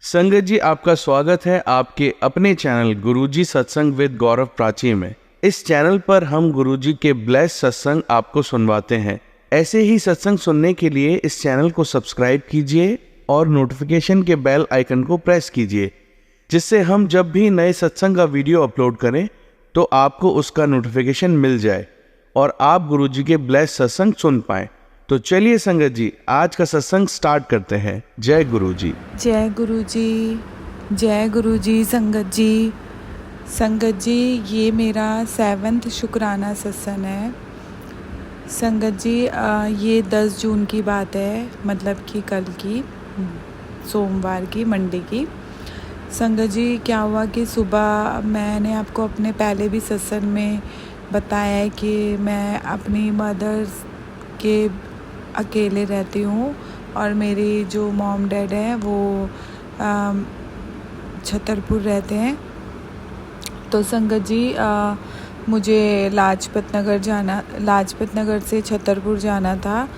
संगत जी, आपका स्वागत है आपके अपने चैनल गुरुजी सत्संग विद गौरव प्राची में। इस चैनल पर हम गुरुजी के ब्लेस सत्संग आपको सुनवाते हैं। ऐसे ही सत्संग सुनने के लिए इस चैनल को सब्सक्राइब कीजिए और नोटिफिकेशन के बेल आइकन को प्रेस कीजिए, जिससे हम जब भी नए सत्संग का वीडियो अपलोड करें तो आपको उसका नोटिफिकेशन मिल जाए और आप गुरुजी के ब्लेस सत्संग सुन पाएं। तो चलिए संगत जी, आज का सत्संग स्टार्ट करते हैं। जय गुरुजी। जय गुरुजी, जय गुरुजी। संगत जी ये मेरा 7वां शुक्राना सत्संग है। संगत जी ये 10 जून की बात है, मतलब कि कल की, सोमवार की, मंडे की। संगत जी क्या हुआ कि सुबह मैंने आपको अपने पहले भी सत्संग में बताया है कि मैं अपनी मदर के अकेले रहती हूँ और मेरी जो मॉम डैड है वो छतरपुर रहते हैं। तो संगत जी मुझे लाजपत नगर से छतरपुर जाना था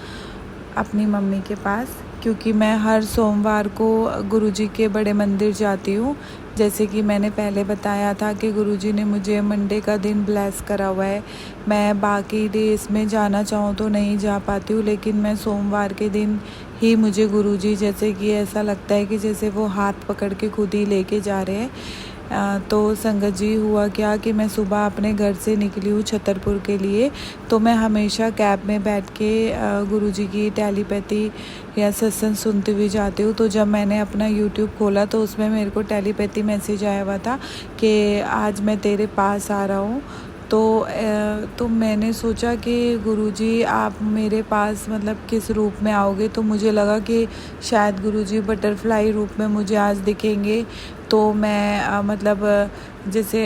अपनी मम्मी के पास, क्योंकि मैं हर सोमवार को गुरुजी के बड़े मंदिर जाती हूँ। जैसे कि मैंने पहले बताया था कि गुरुजी ने मुझे मंडे का दिन ब्लेस करा हुआ है। मैं बाकी डेज में जाना चाहूँ तो नहीं जा पाती हूँ, लेकिन मैं सोमवार के दिन ही मुझे गुरुजी जैसे कि ऐसा लगता है कि जैसे वो हाथ पकड़ के खुद ही लेके जा रहे हैं। तो संगत जी हुआ क्या कि मैं सुबह अपने घर से निकली हूँ छतरपुर के लिए। तो मैं हमेशा कैब में बैठ के गुरुजी की टेलीपैथी या सत्संग सुनते हुए जाती हूँ। तो जब मैंने अपना यूट्यूब खोला तो उसमें मेरे को टेलीपैथी मैसेज आया हुआ था कि आज मैं तेरे पास आ रहा हूँ। तो मैंने सोचा कि गुरुजी आप मेरे पास मतलब किस रूप में आओगे। तो मुझे लगा कि शायद गुरुजी बटरफ्लाई रूप में मुझे आज दिखेंगे। तो मैं मतलब जैसे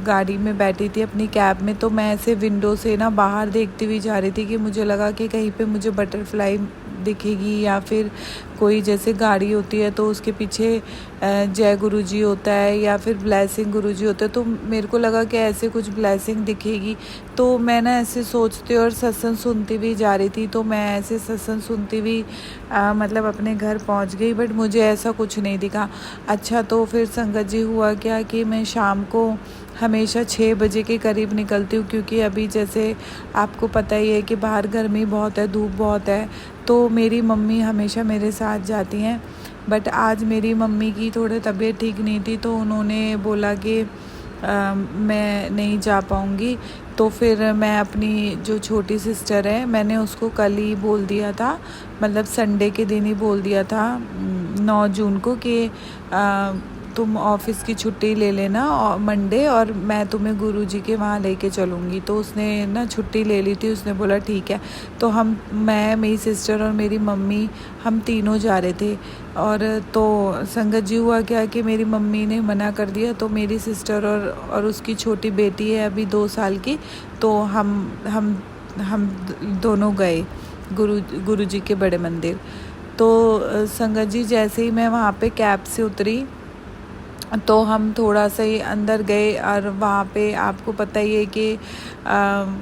गाड़ी में बैठी थी अपनी कैब में, तो मैं ऐसे विंडो से ना बाहर देखती हुई जा रही थी कि मुझे लगा कि कहीं पे मुझे बटरफ्लाई दिखेगी या फिर कोई जैसे गाड़ी होती है तो उसके पीछे जय गुरुजी होता है या फिर ब्लेसिंग गुरुजी होता है। तो मेरे को लगा कि ऐसे कुछ ब्लेसिंग दिखेगी। तो मैं ना ऐसे सोचते और सत्संग सुनती भी जा रही थी। तो मैं ऐसे सत्संग सुनती भी मतलब अपने घर पहुंच गई, बट मुझे ऐसा कुछ नहीं दिखा। अच्छा, तो फिर संगत जी हुआ क्या कि मैं शाम को हमेशा 6 बजे के करीब निकलती हूँ, क्योंकि अभी जैसे आपको पता ही है कि बाहर गर्मी बहुत है, धूप बहुत है। तो मेरी मम्मी हमेशा मेरे साथ जाती हैं, बट आज मेरी मम्मी की थोड़ी तबीयत ठीक नहीं थी तो उन्होंने बोला कि मैं नहीं जा पाऊँगी। तो फिर मैं अपनी जो छोटी सिस्टर है मैंने उसको कल ही बोल दिया था, मतलब संडे के दिन ही बोल दिया था 9 जून को कि तुम ऑफिस की छुट्टी ले लेना मंडे और मैं तुम्हें गुरुजी के वहाँ लेके चलूँगी। तो उसने ना छुट्टी ले ली थी, उसने बोला ठीक है। तो मैं मेरी सिस्टर और मेरी मम्मी हम तीनों जा रहे थे। और तो संगत जी हुआ क्या कि मेरी मम्मी ने मना कर दिया। तो मेरी सिस्टर और उसकी छोटी बेटी है अभी 2 साल की, तो हम दोनों गए गुरुजी के बड़े मंदिर। तो संगत जी जैसे ही मैं वहाँ पे कैब से उतरी तो हम थोड़ा सा ही अंदर गए और वहाँ पे आपको पता ही है कि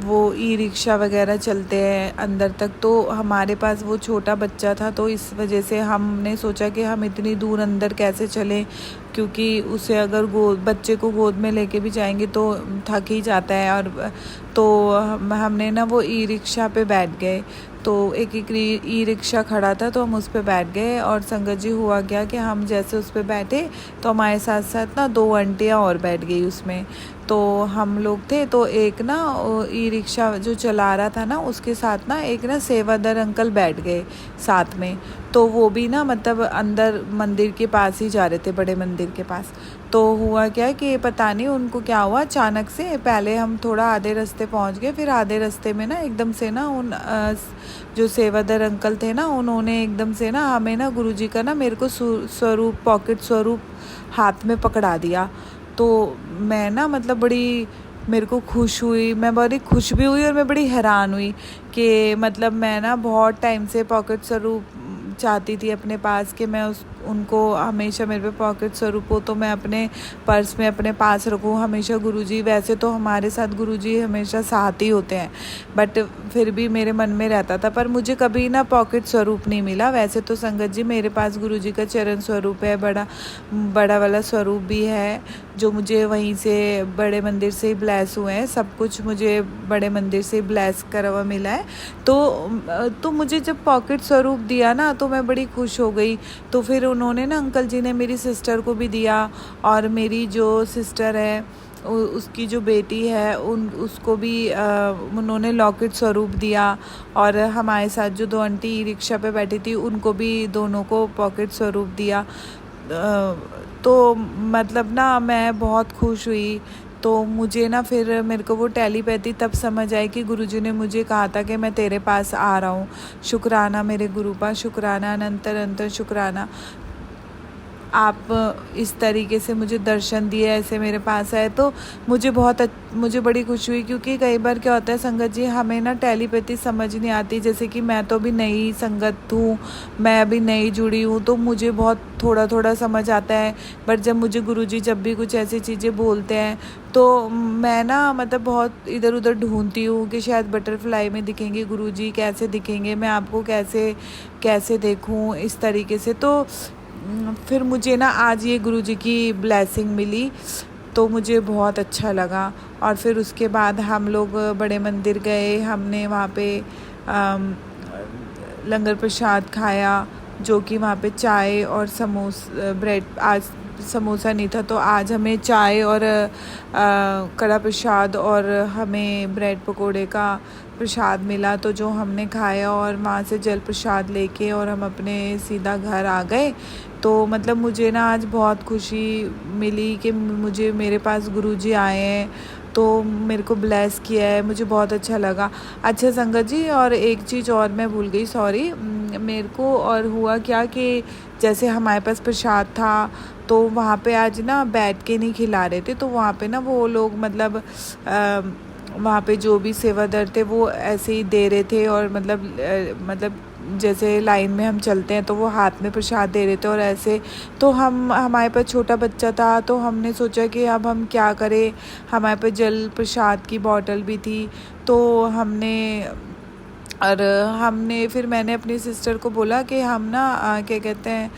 वो ई रिक्शा वगैरह चलते हैं अंदर तक। तो हमारे पास वो छोटा बच्चा था, तो इस वजह से हमने सोचा कि हम इतनी दूर अंदर कैसे चलें, क्योंकि उसे अगर बच्चे को गोद में लेके भी जाएंगे तो थक ही जाता है। और तो हमने ना वो ई रिक्शा पे बैठ गए। तो एक ई रिक्शा खड़ा था तो हम उस पर बैठ गए। और संगत जी हुआ क्या कि हम जैसे उस पर बैठे तो हमारे साथ साथ ना 2 आंटियाँ और बैठ गई उसमें। तो हम लोग थे, तो एक ना ई रिक्शा जो चला रहा था ना उसके साथ ना एक ना सेवादार अंकल बैठ गए साथ में। तो वो भी ना मतलब अंदर मंदिर के पास ही जा रहे थे, बड़े मंदिर के पास। तो हुआ क्या कि पता नहीं उनको क्या हुआ, अचानक से पहले हम थोड़ा आधे रास्ते पहुंच गए, फिर आधे रास्ते में ना एकदम से ना उन जो सेवादार अंकल थे ना उन्होंने एकदम से ना हमें ना गुरुजी का ना मेरे को पॉकेट स्वरूप हाथ में पकड़ा दिया। तो मैं ना मतलब बड़ी मेरे को खुश हुई, मैं बड़ी खुश भी हुई और मैं बड़ी हैरान हुई कि मतलब मैं ना बहुत टाइम से पॉकेट स्वरूप चाहती थी अपने पास कि मैं उनको हमेशा मेरे पे पॉकेट स्वरूप हो तो मैं अपने पर्स में अपने पास रखूँ हमेशा गुरुजी। वैसे तो हमारे साथ गुरुजी हमेशा साथ ही होते हैं, बट फिर भी मेरे मन में रहता था, पर मुझे कभी ना पॉकेट स्वरूप नहीं मिला। वैसे तो संगत जी मेरे पास गुरुजी का चरण स्वरूप है, बड़ा वाला स्वरूप भी है, जो मुझे वहीं से बड़े मंदिर से ही ब्लेस हुए हैं। सब कुछ मुझे बड़े मंदिर से ब्लेस करा हुआ मिला है। तो मुझे जब पॉकेट स्वरूप दिया ना तो मैं बड़ी खुश हो गई। तो फिर उन्होंने ना, अंकल जी ने मेरी सिस्टर को भी दिया, और मेरी जो सिस्टर है उसकी जो बेटी है उसको भी उन्होंने लॉकेट स्वरूप दिया। और हमारे साथ जो 2 आंटी रिक्शा पे बैठी थी उनको भी दोनों को पॉकेट स्वरूप दिया। तो मतलब ना मैं बहुत खुश हुई। तो मुझे ना फिर मेरे को वो टेलीपैथी तब समझ आई कि गुरुजी ने मुझे कहा था कि मैं तेरे पास आ रहा हूँ। शुक्राना मेरे गुरु का, शुक्राना अनंतर अनंतर शुक्राना। आप इस तरीके से मुझे दर्शन दिए, ऐसे मेरे पास आए तो मुझे बड़ी खुशी हुई। क्योंकि कई बार क्या होता है संगत जी, हमें ना टेलीपैथी समझ नहीं आती। जैसे कि मैं तो अभी नई संगत हूँ, मैं अभी नई जुड़ी हूँ, तो मुझे बहुत थोड़ा समझ आता है। बट जब मुझे गुरुजी जब भी कुछ ऐसी चीज़ें बोलते हैं तो मैं ना मतलब बहुत इधर उधर ढूंढती हूँ कि शायद बटरफ्लाई में दिखेंगे गुरुजी, कैसे दिखेंगे, मैं आपको कैसे देखूँ, इस तरीके से। तो फिर मुझे ना आज ये गुरुजी की ब्लेसिंग मिली, तो मुझे बहुत अच्छा लगा। और फिर उसके बाद हम लोग बड़े मंदिर गए, हमने वहाँ पे लंगर प्रसाद खाया, जो कि वहाँ पे चाय और ब्रेड, आज समोसा नहीं था तो आज हमें चाय और कड़ा प्रसाद और हमें ब्रेड पकोड़े का प्रसाद मिला। तो जो हमने खाया और वहाँ से जल प्रसाद लेके और हम अपने सीधा घर आ गए। तो मतलब मुझे ना आज बहुत खुशी मिली कि मेरे पास गुरुजी आए हैं, तो मेरे को ब्लेस किया है, मुझे बहुत अच्छा लगा। अच्छा संगत जी, और एक चीज़ और मैं भूल गई, सॉरी। मेरे को और हुआ क्या कि जैसे हमारे पास प्रसाद था तो वहाँ पे आज ना बैठ के नहीं खिला रहे थे। तो वहाँ पे ना वो लोग मतलब वहाँ पे जो भी सेवादार थे वो ऐसे ही दे रहे थे, और मतलब जैसे लाइन में हम चलते हैं तो वो हाथ में प्रसाद दे रहे थे और ऐसे। तो हमारे पास छोटा बच्चा था, तो हमने सोचा कि अब हम क्या करें। हमारे पास जल प्रसाद की बॉटल भी थी, तो हमने फिर मैंने अपनी सिस्टर को बोला कि हम ना क्या कहते हैं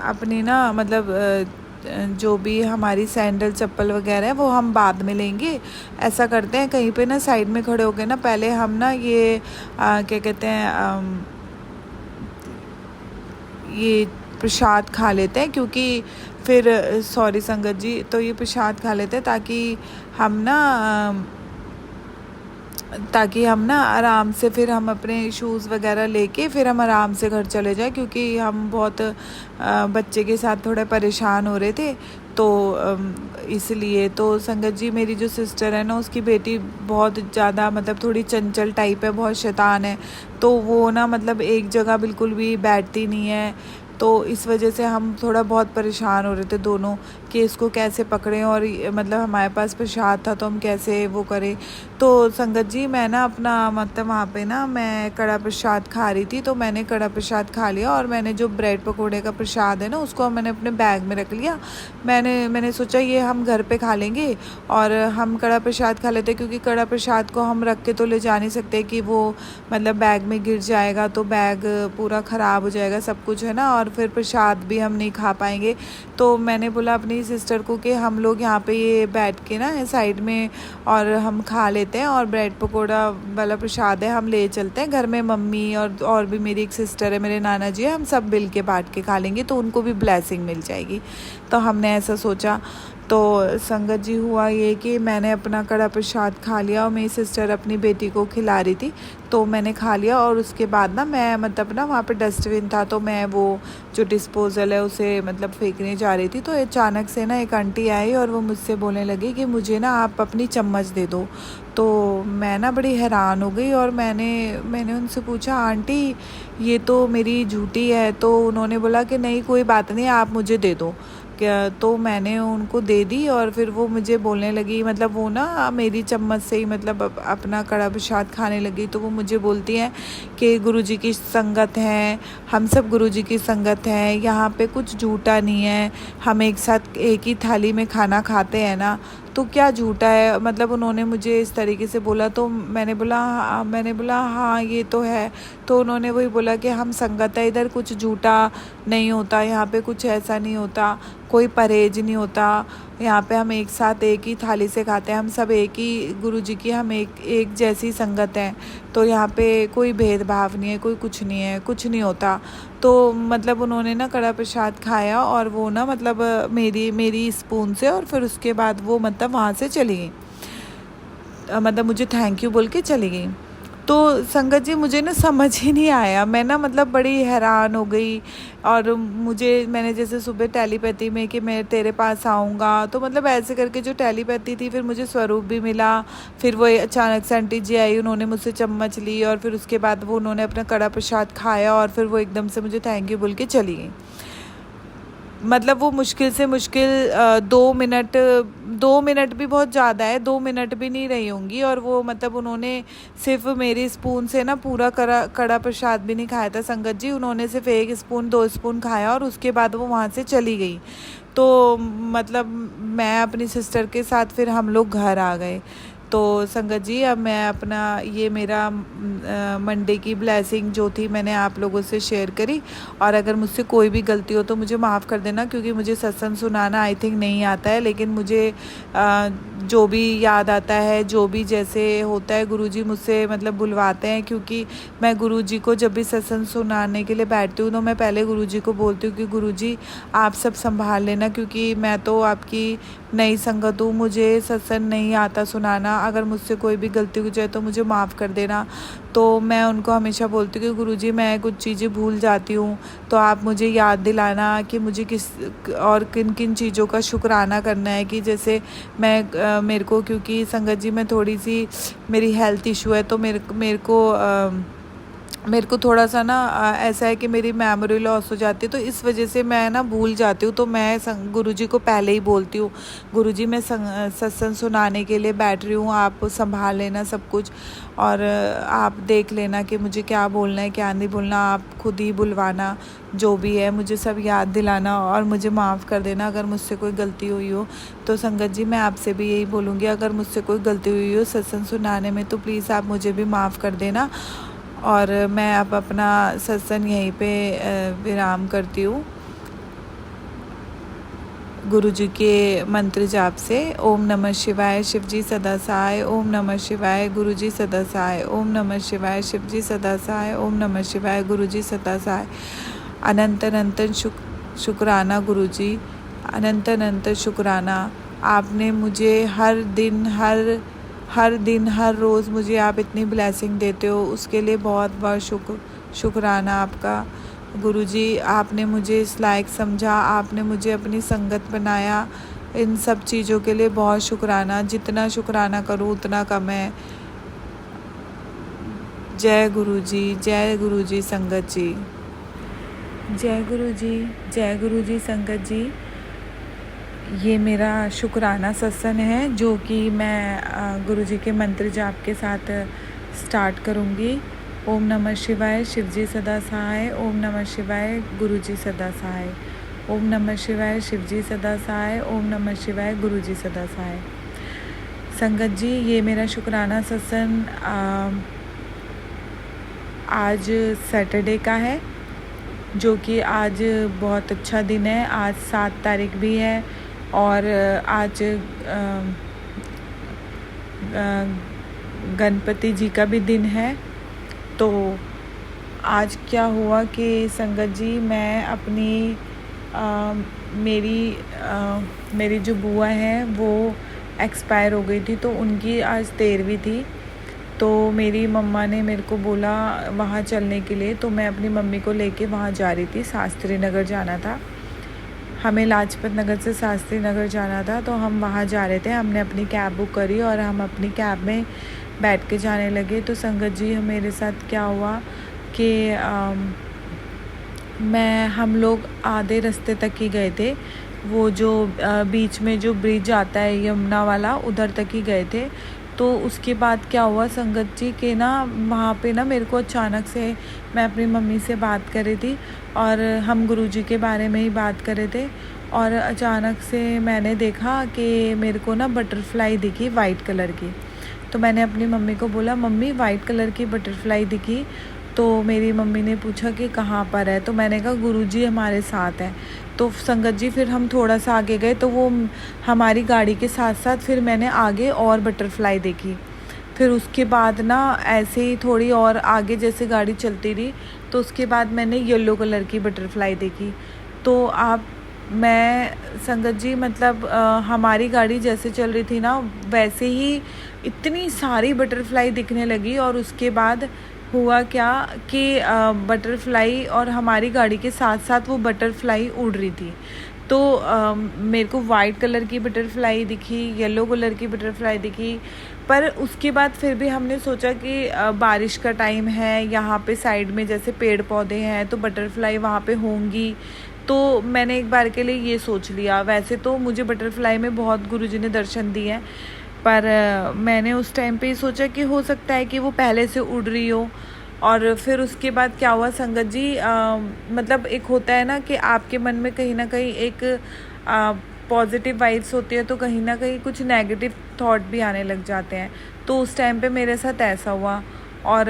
अपनी ना मतलब जो भी हमारी सैंडल चप्पल वगैरह है वो हम बाद में लेंगे। ऐसा करते हैं, कहीं पे ना साइड में खड़े होके ना पहले हम ना ये क्या कहते हैं ये प्रसाद खा लेते हैं, क्योंकि फिर सॉरी संगत जी, तो ये प्रसाद खा लेते हैं ताकि हम ना आराम से फिर हम अपने शूज़ वगैरह लेके फिर हम आराम से घर चले जाए। क्योंकि हम बहुत बच्चे के साथ थोड़ा परेशान हो रहे थे, तो इसलिए। तो संगत जी मेरी जो सिस्टर है ना, उसकी बेटी बहुत ज़्यादा मतलब थोड़ी चंचल टाइप है, बहुत शैतान है। तो वो ना मतलब एक जगह बिल्कुल भी बैठती नहीं है। तो इस वजह से हम थोड़ा बहुत परेशान हो रहे थे दोनों कि इसको कैसे पकड़ें, और मतलब हमारे पास प्रसाद था तो हम कैसे वो करें। तो संगत जी मैं ना अपना मतलब वहाँ पे ना मैं कड़ा प्रसाद खा रही थी, तो मैंने कड़ा प्रसाद खा लिया, और मैंने जो ब्रेड पकोड़े का प्रसाद है ना उसको मैंने अपने बैग में रख लिया। मैंने सोचा ये हम घर पे खा लेंगे और हम कड़ा प्रसाद खा लेते, क्योंकि कड़ा प्रसाद को हम रख के तो ले जा नहीं सकते कि वो मतलब बैग में गिर जाएगा तो बैग पूरा ख़राब हो जाएगा, सब कुछ है ना, और फिर प्रसाद भी हम नहीं खा पाएंगे। तो मैंने बोला अपनी सिस्टर को कि हम लोग यहाँ पे ये बैठ के ना साइड में और हम खा लेते हैं, और ब्रेड पकोड़ा वाला प्रसाद है हम ले चलते हैं घर में। मम्मी और भी मेरी एक सिस्टर है, मेरे नाना जी है, हम सब मिल के बांट के खा लेंगे तो उनको भी ब्लेसिंग मिल जाएगी। तो हमने ऐसा सोचा। तो संगत जी हुआ ये कि मैंने अपना कड़ा प्रसाद खा लिया और मेरी सिस्टर अपनी बेटी को खिला रही थी, तो मैंने खा लिया। और उसके बाद ना मैं मतलब ना वहाँ पे डस्टबिन था, तो मैं वो जो डिस्पोज़ल है उसे मतलब फेंकने जा रही थी। तो अचानक से ना एक आंटी आई और वो मुझसे बोलने लगी कि मुझे ना आप अपनी चम्मच दे दो। तो मैं ना बड़ी हैरान हो गई और मैंने उनसे पूछा, आंटी ये तो मेरी झूठी है। तो उन्होंने बोला कि नहीं कोई बात नहीं, आप मुझे दे दो क्या। तो मैंने उनको दे दी और फिर वो मुझे बोलने लगी, मतलब वो ना मेरी चम्मच से ही मतलब अपना कड़ा प्रसाद खाने लगी। तो वो मुझे बोलती हैं कि गुरुजी की संगत है, हम सब गुरुजी की संगत हैं, यहाँ पे कुछ झूठा नहीं है, हम एक साथ एक ही थाली में खाना खाते हैं ना, तो क्या झूठा है। मतलब उन्होंने मुझे इस तरीके से बोला। तो मैंने बोला हाँ ये तो है। तो उन्होंने वही बोला कि हम संगत है, इधर कुछ झूठा नहीं होता, यहाँ पे कुछ ऐसा नहीं होता, कोई परहेज नहीं होता, यहाँ पे हम एक साथ एक ही थाली से खाते हैं, हम सब एक ही गुरुजी की, हम एक जैसी संगत हैं। तो यहाँ पे कोई भेदभाव नहीं है, कोई कुछ नहीं है, कुछ नहीं होता। तो मतलब उन्होंने ना कड़ा प्रसाद खाया और वो ना मतलब मेरी स्पून से, और फिर उसके बाद वो मतलब वहाँ से चली गई, मतलब मुझे थैंक यू बोल के चली गई। तो संगत जी मुझे ना समझ ही नहीं आया, मैं ना मतलब बड़ी हैरान हो गई। और मैंने जैसे सुबह टेलीपैथी में कि मैं तेरे पास आऊँगा, तो मतलब ऐसे करके जो टेलीपैथी थी, फिर मुझे स्वरूप भी मिला। फिर वो अचानक से आंटी जी आई, उन्होंने मुझसे चम्मच ली और फिर उसके बाद वो उन्होंने अपना कड़ा प्रसाद खाया और फिर वो एकदम से मुझे थैंक यू बोल के चली गई। मतलब वो मुश्किल से मुश्किल 2 मिनट भी बहुत ज़्यादा है, 2 मिनट भी नहीं रही होंगी। और वो मतलब उन्होंने सिर्फ मेरी स्पून से ना पूरा कड़ा प्रसाद भी नहीं खाया था संगत जी, उन्होंने सिर्फ 1 स्पून 2 स्पून खाया और उसके बाद वो वहाँ से चली गई। तो मतलब मैं अपनी सिस्टर के साथ फिर हम लोग घर आ गए। तो संगत जी अब मैं अपना ये मेरा मंडे की ब्लेसिंग जो थी मैंने आप लोगों से शेयर करी। और अगर मुझसे कोई भी गलती हो तो मुझे माफ़ कर देना, क्योंकि मुझे सत्संग सुनाना आई थिंक नहीं आता है, लेकिन मुझे जो भी याद आता है, जो भी जैसे होता है, गुरुजी मुझसे मतलब बुलवाते हैं। क्योंकि मैं गुरुजी को जब भी सत्संग सुनाने के लिए बैठती हूँ तो मैं पहले गुरुजी को बोलती हूँ कि गुरुजी आप सब संभाल लेना, क्योंकि मैं तो आपकी नई संगत हूँ, मुझे सत्संग नहीं आता सुनाना, अगर मुझसे कोई भी गलती हो जाए तो मुझे माफ़ कर देना। तो मैं उनको हमेशा बोलती हूँ कि गुरुजी मैं कुछ चीज़ें भूल जाती हूँ, तो आप मुझे याद दिलाना कि मुझे किस और किन किन चीज़ों का शुक्राना करना है। कि जैसे मेरे को, क्योंकि संगत जी मैं थोड़ी सी मेरी हेल्थ इशू है, तो मेरे को थोड़ा सा ना ऐसा है कि मेरी मेमोरी लॉस हो जाती है, तो इस वजह से मैं ना भूल जाती हूँ। तो मैं गुरुजी को पहले ही बोलती हूँ, गुरुजी मैं सत्संग सुनाने के लिए बैठ रही हूँ, आप संभाल लेना सब कुछ, और आप देख लेना कि मुझे क्या बोलना है क्या नहीं बोलना, आप खुद ही बुलवाना, जो भी है मुझे सब याद दिलाना और मुझे माफ़ कर देना अगर मुझसे कोई गलती हुई हो। तो संगत जी मैं आपसे भी यही बोलूँगी, अगर मुझसे कोई गलती हुई हो सत्संग सुनाने में तो प्लीज़ आप मुझे भी माफ़ कर देना। और मैं अब अपना सत्संग यहीं पे विराम करती हूँ गुरुजी के मंत्र जाप से। ओम नमः शिवाय शिवजी सदा सहाय, ओम नमः शिवाय गुरुजी सदा सहाय, ओम नमः शिवाय शिवजी सदा सहाय, ओम नमः शिवाय गुरुजी सदा सहाय। अनंत अनंत शुक्राना गुरुजी, अनंत अनंत शुक्राना। आपने मुझे हर दिन हर रोज़ मुझे आप इतनी ब्लेसिंग देते हो, उसके लिए बहुत बहुत शुक्राना आपका गुरुजी। आपने मुझे इस लायक समझा, आपने मुझे अपनी संगत बनाया, इन सब चीज़ों के लिए बहुत शुक्राना। जितना शुक्राना करूँ उतना कम है। जय गुरुजी संगत जी, जय गुरुजी संगत जी। ये मेरा शुक्राना सत्संग है जो कि मैं गुरुजी के मंत्र जाप के साथ स्टार्ट करूँगी। ओम नमः शिवाय शिवजी सदा सहाय, ओम नमः शिवाय गुरुजी सदा सहाय, ओम नमः शिवाय शिवजी सदा सहाय, ओम नमः शिवाय गुरुजी सदा सहाय। संगत जी ये मेरा शुक्राना सत्संग आज सैटरडे का है, जो कि आज बहुत अच्छा दिन है। आज 7 तारीख भी है और आज गणपति जी का भी दिन है। तो आज क्या हुआ कि संगत जी मैं अपनी मेरी जो बुआ है वो एक्सपायर हो गई थी, तो उनकी आज 13वीं थी। तो मेरी मम्मा ने मेरे को बोला वहाँ चलने के लिए, तो मैं अपनी मम्मी को लेके वहाँ जा रही थी, शास्त्री नगर जाना था। हमें लाजपत नगर से शास्त्री नगर जाना था, तो हम वहाँ जा रहे थे। हमने अपनी कैब बुक करी और हम अपनी कैब में बैठ के जाने लगे। तो संगत जी मेरे साथ क्या हुआ कि हम लोग आधे रास्ते तक ही गए थे। वो जो बीच में जो ब्रिज आता है यमुना वाला, उधर तक ही गए थे। तो उसके बाद क्या हुआ संगत जी के ना, वहाँ पे ना मेरे को अचानक से, मैं अपनी मम्मी से बात कर रही थी और हम गुरुजी के बारे में ही बात कर रहे थे, और अचानक से मैंने देखा कि मेरे को ना बटरफ्लाई दिखी वाइट कलर की। तो मैंने अपनी मम्मी को बोला, मम्मी वाइट कलर की बटरफ्लाई दिखी। तो मेरी मम्मी ने पूछा कि कहाँ पर है। तो मैंने कहा गुरुजी हमारे साथ है। तो संगत जी फिर हम थोड़ा सा आगे गए तो वो हमारी गाड़ी के साथ साथ फिर मैंने आगे और बटरफ्लाई देखी। फिर उसके बाद ना ऐसे ही थोड़ी और आगे जैसे गाड़ी चलती रही तो उसके बाद मैंने येलो कलर की बटरफ्लाई देखी। तो मैं संगत जी मतलब हमारी गाड़ी जैसे चल रही थी ना वैसे ही इतनी सारी बटरफ्लाई दिखने लगी। और उसके बाद हुआ क्या कि बटरफ्लाई और हमारी गाड़ी के साथ साथ वो बटरफ्लाई उड़ रही थी। तो मेरे को वाइट कलर की बटरफ्लाई दिखी, येलो कलर की बटरफ्लाई दिखी। पर उसके बाद फिर भी हमने सोचा कि बारिश का टाइम है, यहाँ पे साइड में जैसे पेड़ पौधे हैं तो बटरफ्लाई वहाँ पे होंगी। तो मैंने एक बार के लिए ये सोच लिया। वैसे तो मुझे बटरफ्लाई में बहुत गुरुजी ने दर्शन दिए हैं, पर मैंने उस टाइम पे सोचा कि हो सकता है कि वो पहले से उड़ रही हो। और फिर उसके बाद क्या हुआ संगत जी, मतलब एक होता है ना कि आपके मन में कहीं ना कहीं एक पॉजिटिव वाइब्स होती है, तो कहीं ना कहीं कुछ नेगेटिव थॉट भी आने लग जाते हैं। तो उस टाइम पे मेरे साथ ऐसा हुआ। और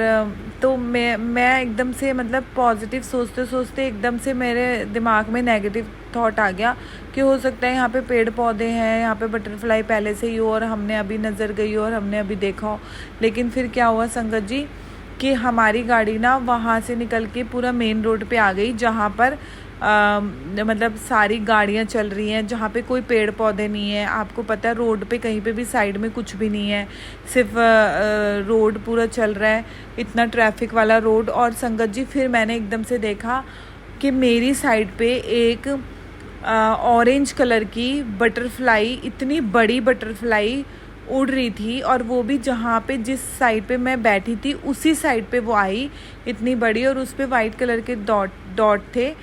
तो मैं एकदम से मतलब पॉजिटिव सोचते सोचते एकदम से मेरे दिमाग में नेगेटिव थॉट आ गया कि हो सकता है यहाँ पे पेड़ पौधे हैं, यहाँ पे बटरफ्लाई पहले से ही हो और हमने अभी नज़र गई हो और हमने अभी देखा हो। लेकिन फिर क्या हुआ संगत जी कि हमारी गाड़ी ना वहाँ से निकल के पूरा मेन रोड पे आ गई, जहाँ पर मतलब सारी गाड़ियाँ चल रही हैं, जहाँ पे कोई पेड़ पौधे नहीं है। आपको पता है रोड पे कहीं पे भी साइड में कुछ भी नहीं है, सिर्फ रोड पूरा चल रहा है, इतना ट्रैफिक वाला रोड। और संगत जी फिर मैंने एकदम से देखा कि मेरी साइड पे एक ऑरेंज कलर की बटरफ्लाई, इतनी बड़ी बटरफ्लाई उड़ रही थी। और वो भी जहाँ पे जिस साइड पे मैं बैठी थी उसी साइड पे वो आई, इतनी बड़ी, और उस पे वाइट कलर के डॉट थे।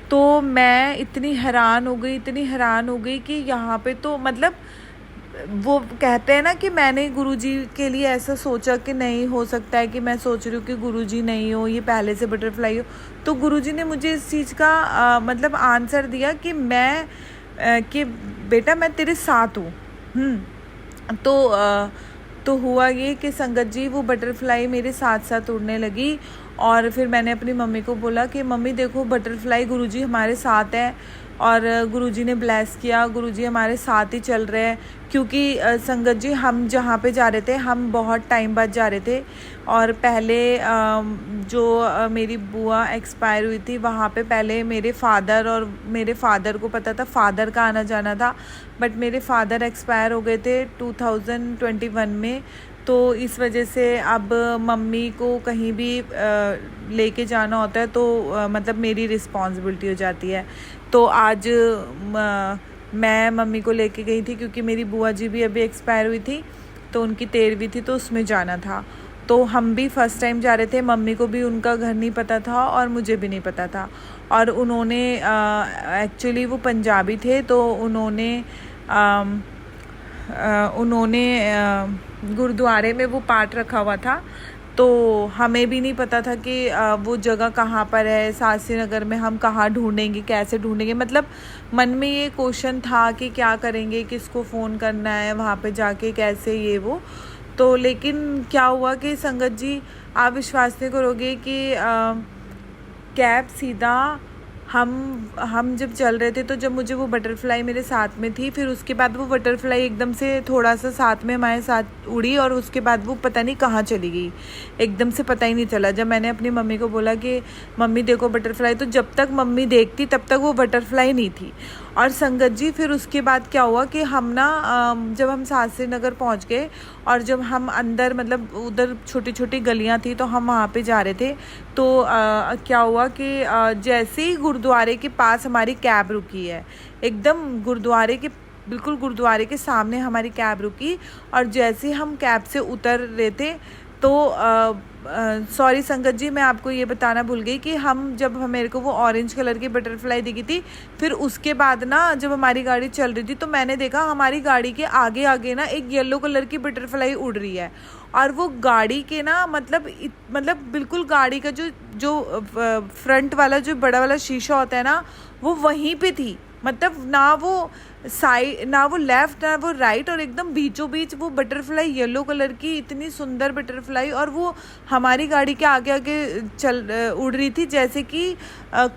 तो मैं इतनी हैरान हो गई कि यहाँ पे तो मतलब वो कहते हैं ना कि मैंने गुरुजी के लिए ऐसा सोचा कि नहीं हो सकता है कि मैं सोच रही हूँ कि गुरुजी नहीं हो, ये पहले से बटरफ्लाई हो। तो गुरुजी ने मुझे इस चीज़ का मतलब आंसर दिया कि कि बेटा मैं तेरे साथ हूँ। तो हुआ ये कि संगत जी वो बटरफ्लाई मेरे साथ साथ उड़ने लगी। और फिर मैंने अपनी मम्मी को बोला कि मम्मी देखो बटरफ्लाई गुरुजी हमारे साथ है, और गुरुजी ने ब्लेस किया, गुरुजी हमारे साथ ही चल रहे हैं। क्योंकि संगत जी हम जहाँ पे जा रहे थे हम बहुत टाइम बाद जा रहे थे, और पहले जो मेरी बुआ एक्सपायर हुई थी वहाँ पे पहले मेरे फादर को पता था, फादर का आना जाना था। बट मेरे फादर एक्सपायर हो गए थे 2021 में। तो इस वजह से अब मम्मी को कहीं भी लेके जाना होता है तो मतलब मेरी रिस्पॉन्सिबिलिटी हो जाती है। तो आज मैं मम्मी को लेके गई थी क्योंकि मेरी बुआ जी भी अभी एक्सपायर हुई थी, तो उनकी 13वीं थी, तो उसमें जाना था। तो हम भी फर्स्ट टाइम जा रहे थे, मम्मी को भी उनका घर नहीं पता था और मुझे भी नहीं पता था। और उन्होंने एक्चुअली वो पंजाबी थे, तो उन्होंने गुरुद्वारे में वो पाठ रखा हुआ था। तो हमें भी नहीं पता था कि वो जगह कहाँ पर है, शास्त्री नगर में हम कहाँ ढूंढेंगे, कैसे ढूंढेंगे। मतलब मन में ये क्वेश्चन था कि क्या करेंगे, किसको फ़ोन करना है वहाँ पे जाके, कैसे ये वो। तो लेकिन क्या हुआ कि संगत जी आप विश्वास नहीं करोगे कि कैब सीधा हम जब चल रहे थे तो जब मुझे वो बटरफ्लाई मेरे साथ में थी, फिर उसके बाद वो बटरफ्लाई एकदम से थोड़ा सा साथ में हमारे साथ उड़ी और उसके बाद वो पता नहीं कहाँ चली गई, एकदम से पता ही नहीं चला। जब मैंने अपनी मम्मी को बोला कि मम्मी देखो बटरफ्लाई, तो जब तक मम्मी देखती तब तक वो बटरफ्लाई नहीं थी। और संगत जी फिर उसके बाद क्या हुआ कि हम ना जब हम शास्त्री नगर पहुँच गए और जब हम अंदर मतलब उधर छोटी छोटी गलियाँ थी तो हम वहाँ पे जा रहे थे, तो क्या हुआ कि जैसे ही गुरुद्वारे के पास हमारी कैब रुकी है, एकदम गुरुद्वारे के बिल्कुल गुरुद्वारे के सामने हमारी कैब रुकी, और जैसे ही हम कैब से उतर रहे थे तो सॉरी संगत जी, मैं आपको ये बताना भूल गई कि मेरे को वो ऑरेंज कलर की बटरफ्लाई दिखी थी, फिर उसके बाद ना जब हमारी गाड़ी चल रही थी तो मैंने देखा हमारी गाड़ी के आगे आगे ना एक येलो कलर की बटरफ्लाई उड़ रही है, और वो गाड़ी के ना मतलब बिल्कुल गाड़ी का जो फ्रंट वाला जो बड़ा वाला शीशा होता है ना, वो वहीं पे थी। मतलब ना वो लेफ्ट ना वो राइट, और एकदम बीचों बीच वो बटरफ्लाई येलो कलर की इतनी सुंदर बटरफ्लाई, और वो हमारी गाड़ी के आगे आगे उड़ रही थी, जैसे कि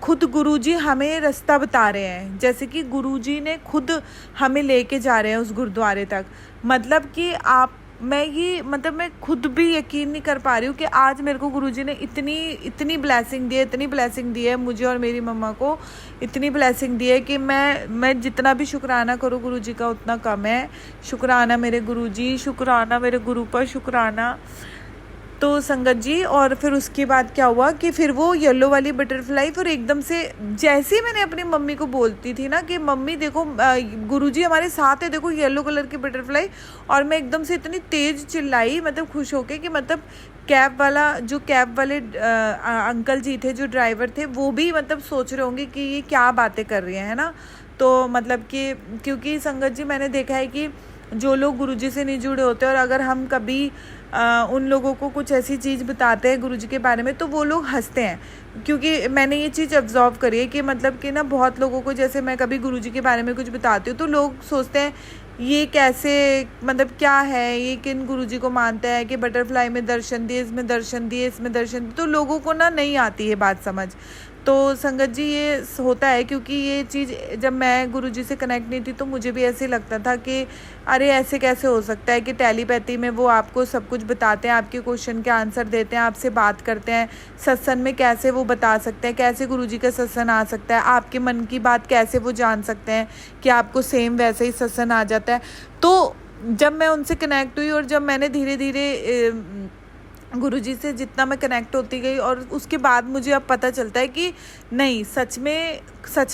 खुद गुरुजी हमें रास्ता बता रहे हैं, जैसे कि गुरुजी ने खुद हमें लेके जा रहे हैं उस गुरुद्वारे तक। मतलब कि मैं खुद भी यकीन नहीं कर पा रही हूँ कि आज मेरे को गुरुजी ने इतनी ब्लेसिंग दी है मुझे और मेरी मम्मा को, इतनी ब्लेसिंग दी है कि मैं जितना भी शुक्राना करूँ गुरुजी का उतना कम है। शुक्राना मेरे गुरुजी, शुक्राना मेरे गुरु पर, शुक्राना। तो संगत जी और फिर उसके बाद क्या हुआ कि फिर वो येलो वाली बटरफ्लाई फिर एकदम से, जैसे ही मैंने अपनी मम्मी को बोलती थी ना कि मम्मी देखो गुरुजी हमारे साथ है, देखो येलो कलर की बटरफ्लाई, और मैं एकदम से इतनी तेज चिल्लाई, मतलब खुश होके कि मतलब कैब वाले अंकल जी थे, जो ड्राइवर थे, वो भी मतलब सोच रहे होंगे कि ये क्या बातें कर रही हैं, है ना। तो मतलब कि क्योंकि संगत जी मैंने देखा है कि जो लोग गुरुजी से नहीं जुड़े होते और अगर हम कभी उन लोगों को कुछ ऐसी चीज़ बताते हैं गुरुजी के बारे में तो वो लोग हंसते हैं, क्योंकि मैंने ये चीज़ ऑब्जर्व करी है कि मतलब कि ना बहुत लोगों को, जैसे मैं कभी गुरुजी के बारे में कुछ बताती हूँ तो लोग सोचते हैं ये कैसे, मतलब क्या है ये, किन गुरुजी को मानता है कि बटरफ्लाई में दर्शन दिए, इसमें दर्शन दिए, इसमें दर्शन दिए, तो लोगों को ना नहीं आती है बात समझ। तो संगत जी ये होता है क्योंकि ये चीज़ जब मैं गुरुजी से कनेक्ट नहीं थी तो मुझे भी ऐसे लगता था कि अरे ऐसे कैसे हो सकता है कि टेलीपैथी में वो आपको सब कुछ बताते हैं, आपके क्वेश्चन के आंसर देते हैं, आपसे बात करते हैं, सत्संग में कैसे वो बता सकते हैं, कैसे गुरुजी का सत्संग आ सकता है, आपके मन की बात कैसे वो जान सकते हैं कि आपको सेम वैसे ही सत्संग आ जाता है। तो जब मैं उनसे कनेक्ट हुई और जब मैंने धीरे धीरे गुरुजी से जितना मैं कनेक्ट होती गई और उसके बाद मुझे अब पता चलता है कि नहीं, सच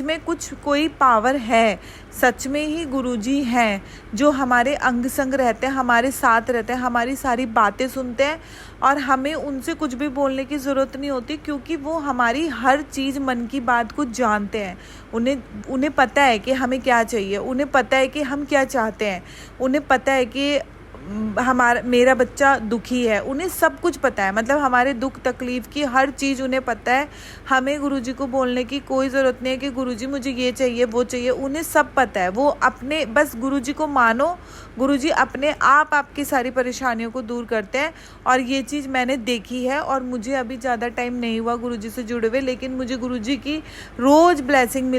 में कोई पावर है, सच में ही गुरुजी हैं जो हमारे अंग संग रहते हैं, हमारे साथ रहते हैं, हमारी सारी बातें सुनते हैं और हमें उनसे कुछ भी बोलने की ज़रूरत नहीं होती, क्योंकि वो हमारी हर चीज़ मन की बात को जानते हैं। उन्हें पता है कि हमें क्या चाहिए, उन्हें पता है कि हम क्या चाहते हैं, उन्हें पता है कि मेरा बच्चा दुखी है, उन्हें सब कुछ पता है, मतलब हमारे दुख तकलीफ़ की हर चीज़ उन्हें पता है। हमें गुरुजी को बोलने की कोई ज़रूरत नहीं है कि गुरुजी मुझे ये चाहिए वो चाहिए, उन्हें सब पता है। वो अपने बस गुरुजी को मानो, गुरुजी अपने आप आपकी सारी परेशानियों को दूर करते हैं, और ये चीज़ मैंने देखी है। और मुझे अभी ज़्यादा टाइम नहीं हुआ गुरुजी से जुड़े हुए, लेकिन मुझे गुरुजी की रोज़ ब्लेसिंग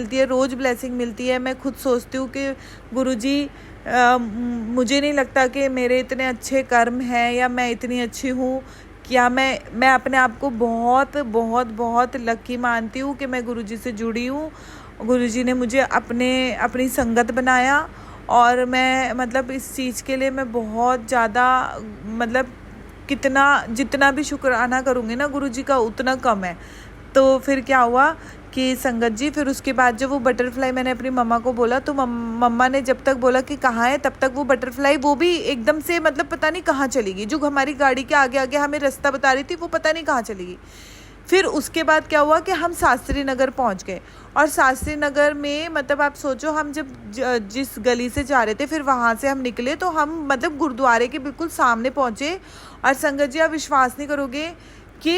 मिलती है। मैं खुद सोचती हूँ कि गुरुजी मुझे नहीं लगता कि मेरे इतने अच्छे कर्म हैं या मैं इतनी अच्छी हूँ, क्या मैं अपने आप को बहुत बहुत बहुत लकी मानती हूँ कि मैं गुरुजी से जुड़ी हूँ। गुरुजी ने मुझे अपनी संगत बनाया, और मैं मतलब इस चीज़ के लिए मैं बहुत ज़्यादा, मतलब जितना भी शुक्राना करूँगी ना गुरुजी का उतना कम है। तो फिर क्या हुआ कि संगत जी फिर उसके बाद जब वो बटरफ्लाई मैंने अपनी मम्मा को बोला तो मम्मा ने जब तक बोला कि कहाँ है, तब तक वो बटरफ्लाई वो भी एकदम से मतलब पता नहीं कहाँ चली गई, जो हमारी गाड़ी के आगे आगे हमें रास्ता बता रही थी वो पता नहीं कहाँ चली गई। फिर उसके बाद क्या हुआ कि हम शास्त्री नगर पहुंच गए, और शास्त्री नगर में मतलब आप सोचो हम जब जिस गली से जा रहे थे फिर वहाँ से हम निकले तो हम मतलब गुरुद्वारे के बिल्कुल सामने पहुँचे। और संगत जी आप विश्वास नहीं करोगे कि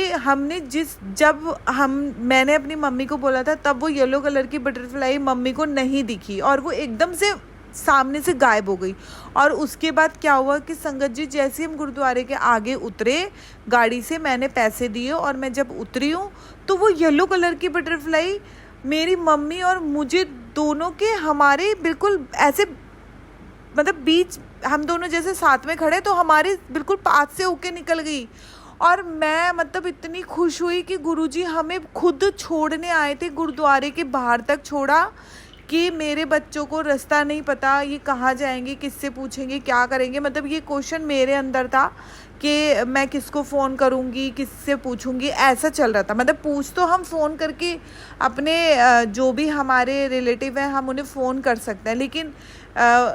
मैंने अपनी मम्मी को बोला था तब वो येलो कलर की बटरफ्लाई मम्मी को नहीं दिखी, और वो एकदम से सामने से गायब हो गई। और उसके बाद क्या हुआ कि संगत जी जैसे हम गुरुद्वारे के आगे उतरे गाड़ी से, मैंने पैसे दिए और मैं जब उतरी हूँ तो वो येलो कलर की बटरफ्लाई मेरी मम्मी और मुझे दोनों के हमारे बिल्कुल ऐसे मतलब बीच, हम दोनों जैसे साथ में खड़े तो हमारे बिल्कुल पास से होके निकल गई। और मैं मतलब इतनी खुश हुई कि गुरुजी हमें खुद छोड़ने आए थे, गुरुद्वारे के बाहर तक छोड़ा कि मेरे बच्चों को रास्ता नहीं पता, ये कहाँ जाएंगे, किससे पूछेंगे, क्या करेंगे। मतलब ये क्वेश्चन मेरे अंदर था कि मैं किसको फ़ोन करूँगी, किससे पूछूँगी, ऐसा चल रहा था। मतलब पूछ तो हम फ़ोन करके अपने जो भी हमारे रिलेटिव हैं हम उन्हें फ़ोन कर सकते हैं, लेकिन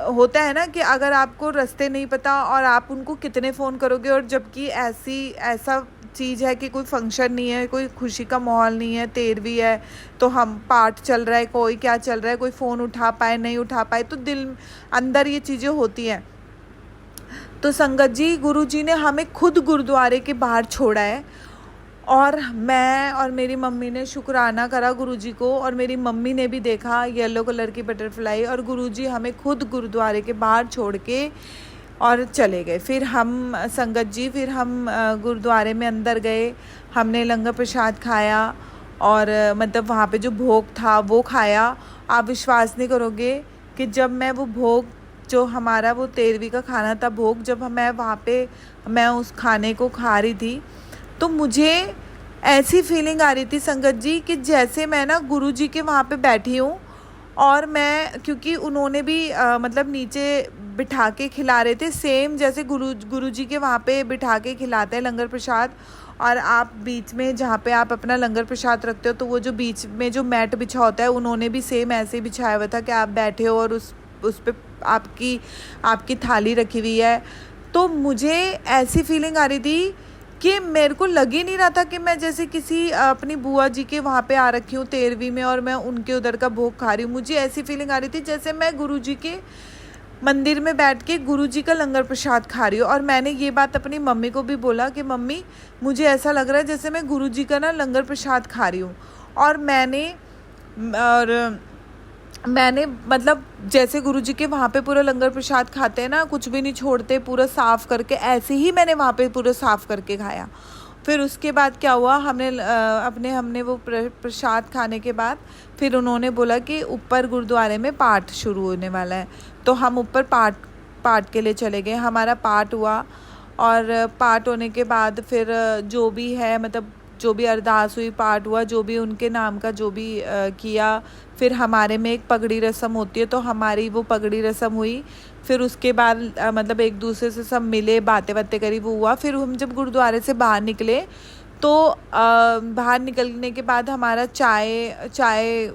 होता है ना कि अगर आपको रास्ते नहीं पता और आप उनको कितने फ़ोन करोगे, और जबकि ऐसा चीज़ है कि कोई फंक्शन नहीं है, कोई खुशी का माहौल नहीं है, 13वीं है तो हम पाठ चल रहा है, कोई क्या चल रहा है, कोई फ़ोन उठा पाए नहीं उठा पाए, तो दिल अंदर ये चीज़ें होती हैं। तो संगत जी, गुरु जी ने हमें खुद गुरुद्वारे के बाहर छोड़ा है, और मैं और मेरी मम्मी ने शुक्राना करा गुरुजी को, और मेरी मम्मी ने भी देखा येलो कलर की बटरफ्लाई, और गुरुजी हमें खुद गुरुद्वारे के बाहर छोड़ के और चले गए। फिर हम संगत जी, फिर हम गुरुद्वारे में अंदर गए, हमने लंगर प्रसाद खाया, और मतलब वहाँ पे जो भोग था वो खाया। आप विश्वास नहीं करोगे कि जब मैं वो भोग, जो हमारा वो 13वीं का खाना था भोग, जब मैं वहाँ पे मैं उस खाने को खा रही थी, तो मुझे ऐसी फीलिंग आ रही थी संगत जी कि जैसे मैं ना गुरुजी के वहाँ पे बैठी हूँ, और मैं, क्योंकि उन्होंने भी मतलब नीचे बिठा के खिला रहे थे, सेम जैसे गुरुजी के वहाँ पे बिठा के खिलाते हैं लंगर प्रसाद, और आप बीच में जहाँ पे आप अपना लंगर प्रसाद रखते हो, तो वो जो बीच में जो मैट बिछा होता है, उन्होंने भी सेम ऐसे ही बिछाया हुआ था कि आप बैठे हो और उस पे आपकी थाली रखी हुई है। तो मुझे ऐसी फीलिंग आ रही थी कि मेरे को लग ही नहीं रहा था कि मैं जैसे किसी अपनी बुआ जी के वहाँ पे आ रखी हूँ 13वीं में, और मैं उनके उधर का भोग खा रही हूँ। मुझे ऐसी फीलिंग आ रही थी जैसे मैं गुरुजी के मंदिर में बैठ के गुरुजी का लंगर प्रसाद खा रही हूँ। और मैंने ये बात अपनी मम्मी को भी बोला कि मम्मी, मुझे ऐसा लग रहा है जैसे मैं गुरुजी का ना लंगर प्रसाद खा रही हूँ। और मैंने मतलब जैसे गुरुजी के वहाँ पे पूरा लंगर प्रसाद खाते हैं ना, कुछ भी नहीं छोड़ते, पूरा साफ़ करके, ऐसे ही मैंने वहाँ पे पूरा साफ़ करके खाया। फिर उसके बाद क्या हुआ, हमने वो प्रसाद खाने के बाद फिर उन्होंने बोला कि ऊपर गुरुद्वारे में पाठ शुरू होने वाला है, तो हम ऊपर पाठ के लिए चले गए। हमारा पाठ हुआ, और पाठ होने के बाद फिर जो भी है, मतलब जो भी अरदास हुई, पाठ हुआ, जो भी उनके नाम का जो भी किया। फिर हमारे में एक पगड़ी रस्म होती है, तो हमारी वो पगड़ी रस्म हुई। फिर उसके बाद मतलब एक दूसरे से सब मिले, बातें करी, वो हुआ। फिर हम जब गुरुद्वारे से बाहर निकले, तो बाहर निकलने के बाद हमारा चाय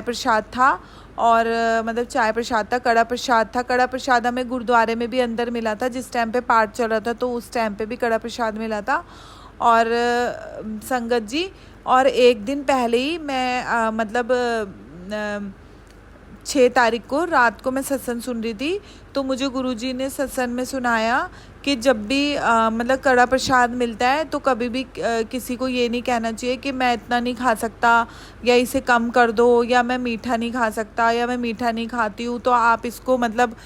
प्रसाद था, और मतलब चाय प्रसाद था, कड़ा प्रसाद था। कड़ा प्रसाद हमें गुरुद्वारे में भी अंदर मिला था, जिस टाइम पे पाठ चल रहा था, तो उस टाइम पे भी कड़ा प्रसाद मिला था। और संगत जी, और एक दिन पहले ही मैं मतलब 6 तारीख को रात को मैं सत्संग सुन रही थी, तो मुझे गुरुजी ने सत्संग में सुनाया कि जब भी मतलब कड़ा प्रसाद मिलता है, तो कभी भी किसी को ये नहीं कहना चाहिए कि मैं इतना नहीं खा सकता, या इसे कम कर दो, या मैं मीठा नहीं खा सकता, या मैं मीठा नहीं खाती हूँ, तो आप इसको मतलब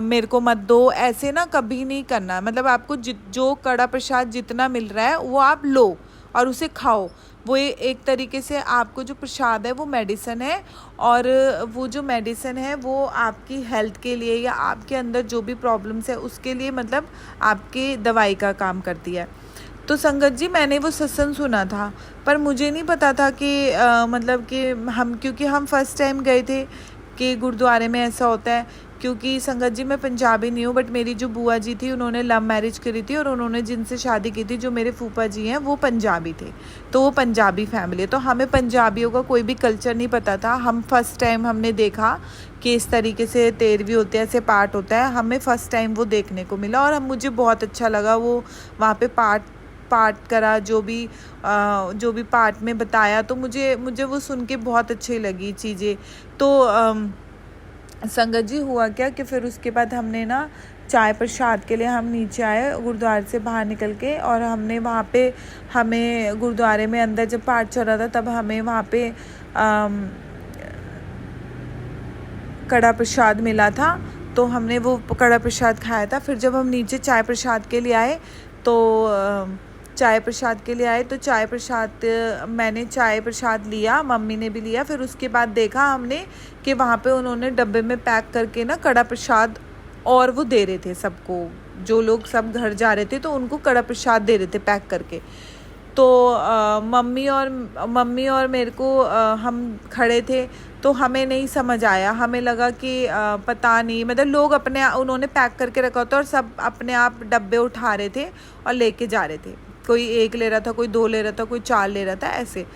मेरे को मत दो। ऐसे ना कभी नहीं करना। मतलब आपको जो कड़ा प्रसाद जितना मिल रहा है वो आप लो और उसे खाओ। वो एक तरीके से आपको जो प्रसाद है वो मेडिसिन है, और वो जो मेडिसिन है वो आपकी हेल्थ के लिए, या आपके अंदर जो भी प्रॉब्लम्स है उसके लिए, मतलब आपके दवाई का काम करती है। तो संगत जी, मैंने वो सत्संग सुना था, पर मुझे नहीं पता था कि मतलब कि क्योंकि हम फर्स्ट टाइम गए थे कि गुरुद्वारे में ऐसा होता है। क्योंकि संगत जी, मैं पंजाबी नहीं हूँ, बट मेरी जो बुआ जी थी उन्होंने लव मैरिज करी थी, और उन्होंने जिनसे शादी की थी, जो मेरे फूफा जी हैं, वो पंजाबी थे, तो वो पंजाबी फैमिली है। तो हमें पंजाबियों का कोई भी कल्चर नहीं पता था। हम फर्स्ट टाइम हमने देखा कि इस तरीके से 13वीं होते हैं, ऐसे पाठ होता है, हमें फ़र्स्ट टाइम वो देखने को मिला, और मुझे बहुत अच्छा लगा वो वहाँ पे पाठ करा, जो भी पाठ में बताया, तो मुझे वो सुन के बहुत अच्छी लगी चीज़ें। तो संगत जी, हुआ क्या कि फिर उसके बाद हमने ना चाय प्रसाद के लिए हम नीचे आए गुरुद्वारे से बाहर निकल के, और हमने वहाँ पे, हमें गुरुद्वारे में अंदर जब पाठ चल रहा था, तब हमें वहाँ पे कड़ा प्रसाद मिला था, तो हमने वो कड़ा प्रसाद खाया था। फिर जब हम नीचे चाय प्रसाद के लिए आए, तो मैंने चाय प्रसाद लिया, मम्मी ने भी लिया। फिर उसके बाद देखा हमने कि वहाँ पे उन्होंने डब्बे में पैक करके ना कड़ा प्रसाद, और वो दे रहे थे सबको, जो लोग सब घर जा रहे थे तो उनको कड़ा प्रसाद दे रहे थे पैक करके। तो मम्मी और मेरे को हम खड़े थे, तो हमें नहीं समझ आया, हमें लगा कि पता नहीं, मतलब लोग अपने उन्होंने पैक करके रखा होता और सब अपने आप डब्बे उठा रहे थे और लेके जा रहे थे, कोई 1 ले रहा था, कोई 2 ले रहा था, कोई 4 ले रहा था ऐसे।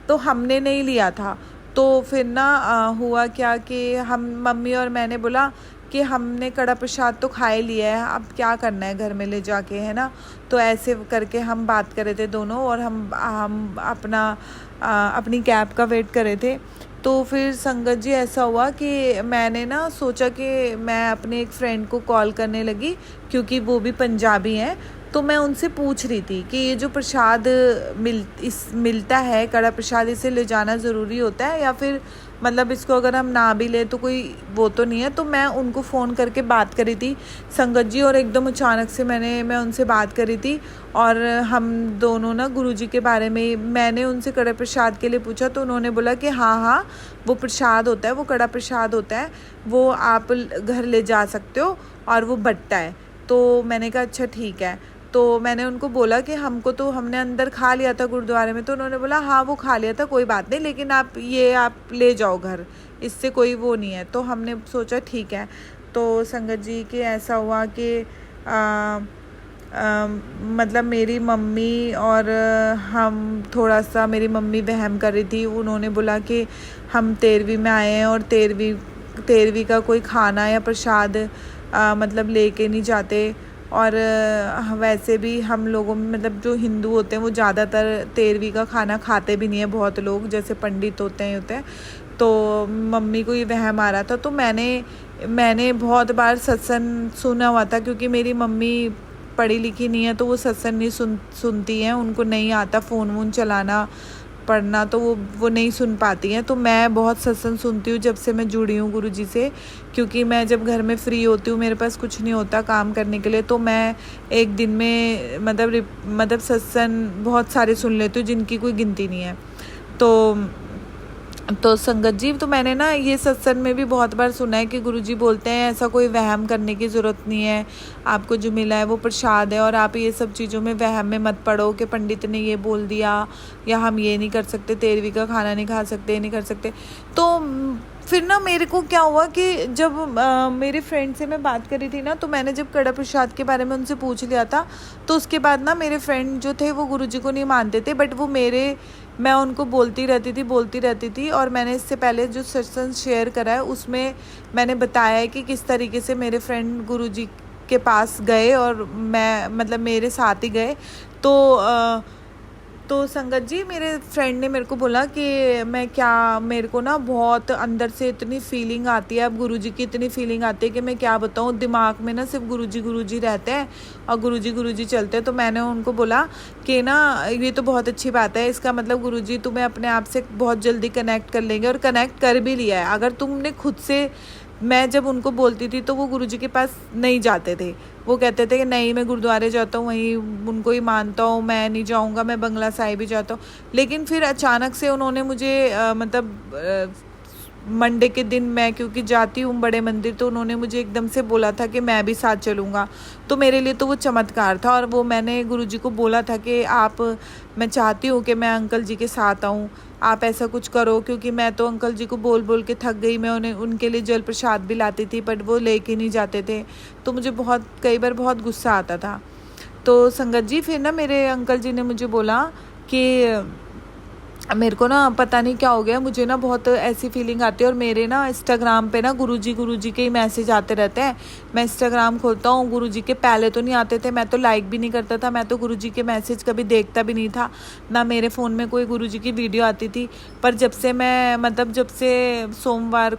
तो हमने नहीं लिया था। तो फिर ना हुआ क्या कि हम मम्मी और मैंने बोला कि हमने कड़ा प्रसाद तो खा ही लिया है, अब क्या करना है घर में ले जाके, है ना। तो ऐसे करके हम बात कर रहे थे दोनों, और हम अपनी कैब का वेट कर रहे थे। तो फिर संगत जी ऐसा हुआ कि मैंने ना सोचा कि मैं अपने एक फ्रेंड को कॉल करने लगी, क्योंकि वो भी पंजाबी हैं। तो मैं उनसे पूछ रही थी कि ये जो प्रसाद मिलता है कड़ा प्रसाद, इसे ले जाना ज़रूरी होता है या फिर मतलब इसको अगर हम ना भी ले तो कोई वो तो नहीं है। तो मैं उनको फ़ोन करके बात करी थी संगत जी, और एकदम अचानक से मैं उनसे बात करी थी, और हम दोनों ना गुरुजी के बारे में, मैंने उनसे कड़ा प्रसाद के लिए पूछा तो उन्होंने बोला कि हाँ वो प्रसाद होता है, वो कड़ा प्रसाद होता है, वो आप घर ले जा सकते हो और वो बटता है। तो मैंने कहा अच्छा ठीक है। तो मैंने उनको बोला कि हमने अंदर खा लिया था गुरुद्वारे में। तो उन्होंने बोला हाँ वो खा लिया था, कोई बात नहीं, लेकिन आप ले जाओ घर, इससे कोई वो नहीं है। तो हमने सोचा ठीक है। तो संगत जी के ऐसा हुआ कि मतलब मेरी मम्मी और हम थोड़ा सा, मेरी मम्मी वहम कर रही थी, उन्होंने बोला कि हम 13वीं में आए हैं और 13वीं का कोई खाना या प्रसाद मतलब लेके नहीं जाते। और वैसे भी हम लोगों में मतलब जो हिंदू होते हैं वो ज़्यादातर 13वीं का खाना खाते भी नहीं है, बहुत लोग जैसे पंडित होते हैं। तो मम्मी को ये वहम आ रहा था। तो मैंने बहुत बार सत्संग सुना हुआ था, क्योंकि मेरी मम्मी पढ़ी लिखी नहीं है तो वो सत्संग नहीं सुनती हैं, उनको नहीं आता फ़ोन वोन चलाना पढ़ना, तो वो नहीं सुन पाती हैं। तो मैं बहुत सत्संग सुनती हूँ जब से मैं जुड़ी हूँ गुरुजी से, क्योंकि मैं जब घर में फ्री होती हूँ, मेरे पास कुछ नहीं होता काम करने के लिए, तो मैं एक दिन में मतलब सत्संग बहुत सारे सुन लेती हूँ जिनकी कोई गिनती नहीं है। तो संगत जी, तो मैंने ना ये सत्संग में भी बहुत बार सुना है कि गुरुजी बोलते हैं ऐसा कोई वहम करने की ज़रूरत नहीं है, आपको जो मिला है वो प्रसाद है, और आप ये सब चीज़ों में वहम में मत पड़ो कि पंडित ने ये बोल दिया या हम ये नहीं कर सकते, 13वीं का खाना नहीं खा सकते, नहीं कर सकते। तो फिर ना मेरे को क्या हुआ कि जब मेरे फ्रेंड से मैं बात करी थी ना, तो मैंने जब कड़ा प्रसाद के बारे में उनसे पूछ लिया था, तो उसके बाद ना मेरे फ्रेंड जो थे वो गुरुजी को नहीं मानते थे, बट मैं उनको बोलती रहती थी। और मैंने इससे पहले जो सत्संग शेयर करा है उसमें मैंने बताया है कि किस तरीके से मेरे फ्रेंड गुरुजी के पास गए और मैं मतलब मेरे साथ ही गए। तो संगत जी, मेरे फ्रेंड ने मेरे को बोला कि मेरे को ना बहुत अंदर से इतनी फीलिंग आती है, अब गुरुजी की इतनी फीलिंग आती है कि मैं क्या बताऊँ, दिमाग में ना सिर्फ गुरुजी रहते हैं और गुरुजी चलते हैं। तो मैंने उनको बोला कि ना ये तो बहुत अच्छी बात है, इसका मतलब गुरुजी तुम्हें अपने आप से बहुत जल्दी कनेक्ट कर लेंगे, और कनेक्ट कर भी लिया है। अगर तुमने खुद से, मैं जब उनको बोलती थी तो वो गुरुजी के पास नहीं जाते थे, वो कहते थे कि नहीं मैं गुरुद्वारे जाता हूँ, वहीं उनको ही मानता हूँ, मैं नहीं जाऊँगा, मैं बंगला साहिब ही जाता हूँ। लेकिन फिर अचानक से उन्होंने मुझे मंडे के दिन, मैं क्योंकि जाती हूँ बड़े मंदिर, तो उन्होंने मुझे एकदम से बोला था कि मैं भी साथ चलूँगा। तो मेरे लिए तो वो चमत्कार था, और वो मैंने गुरुजी को बोला था कि मैं चाहती हूँ कि मैं अंकल जी के साथ आऊँ, आप ऐसा कुछ करो, क्योंकि मैं तो अंकल जी को बोल बोल के थक गई। मैं उनके लिए जल प्रसाद भी लाती थी, बट वो लेके नहीं जाते थे, तो मुझे कई बार बहुत गुस्सा आता था। तो संगत जी, फिर ना मेरे अंकल जी ने मुझे बोला कि मेरे को ना पता नहीं क्या हो गया, मुझे ना बहुत ऐसी फीलिंग आती है, और मेरे ना इंस्टाग्राम पे ना गुरुजी के ही मैसेज आते रहते हैं। मैं इंस्टाग्राम खोलता हूँ, गुरुजी के पहले तो नहीं आते थे, मैं तो लाइक भी नहीं करता था, मैं तो गुरुजी के मैसेज कभी देखता भी नहीं था, ना मेरे फ़ोन में कोई गुरुजी की वीडियो आती थी। पर जब से सोमवार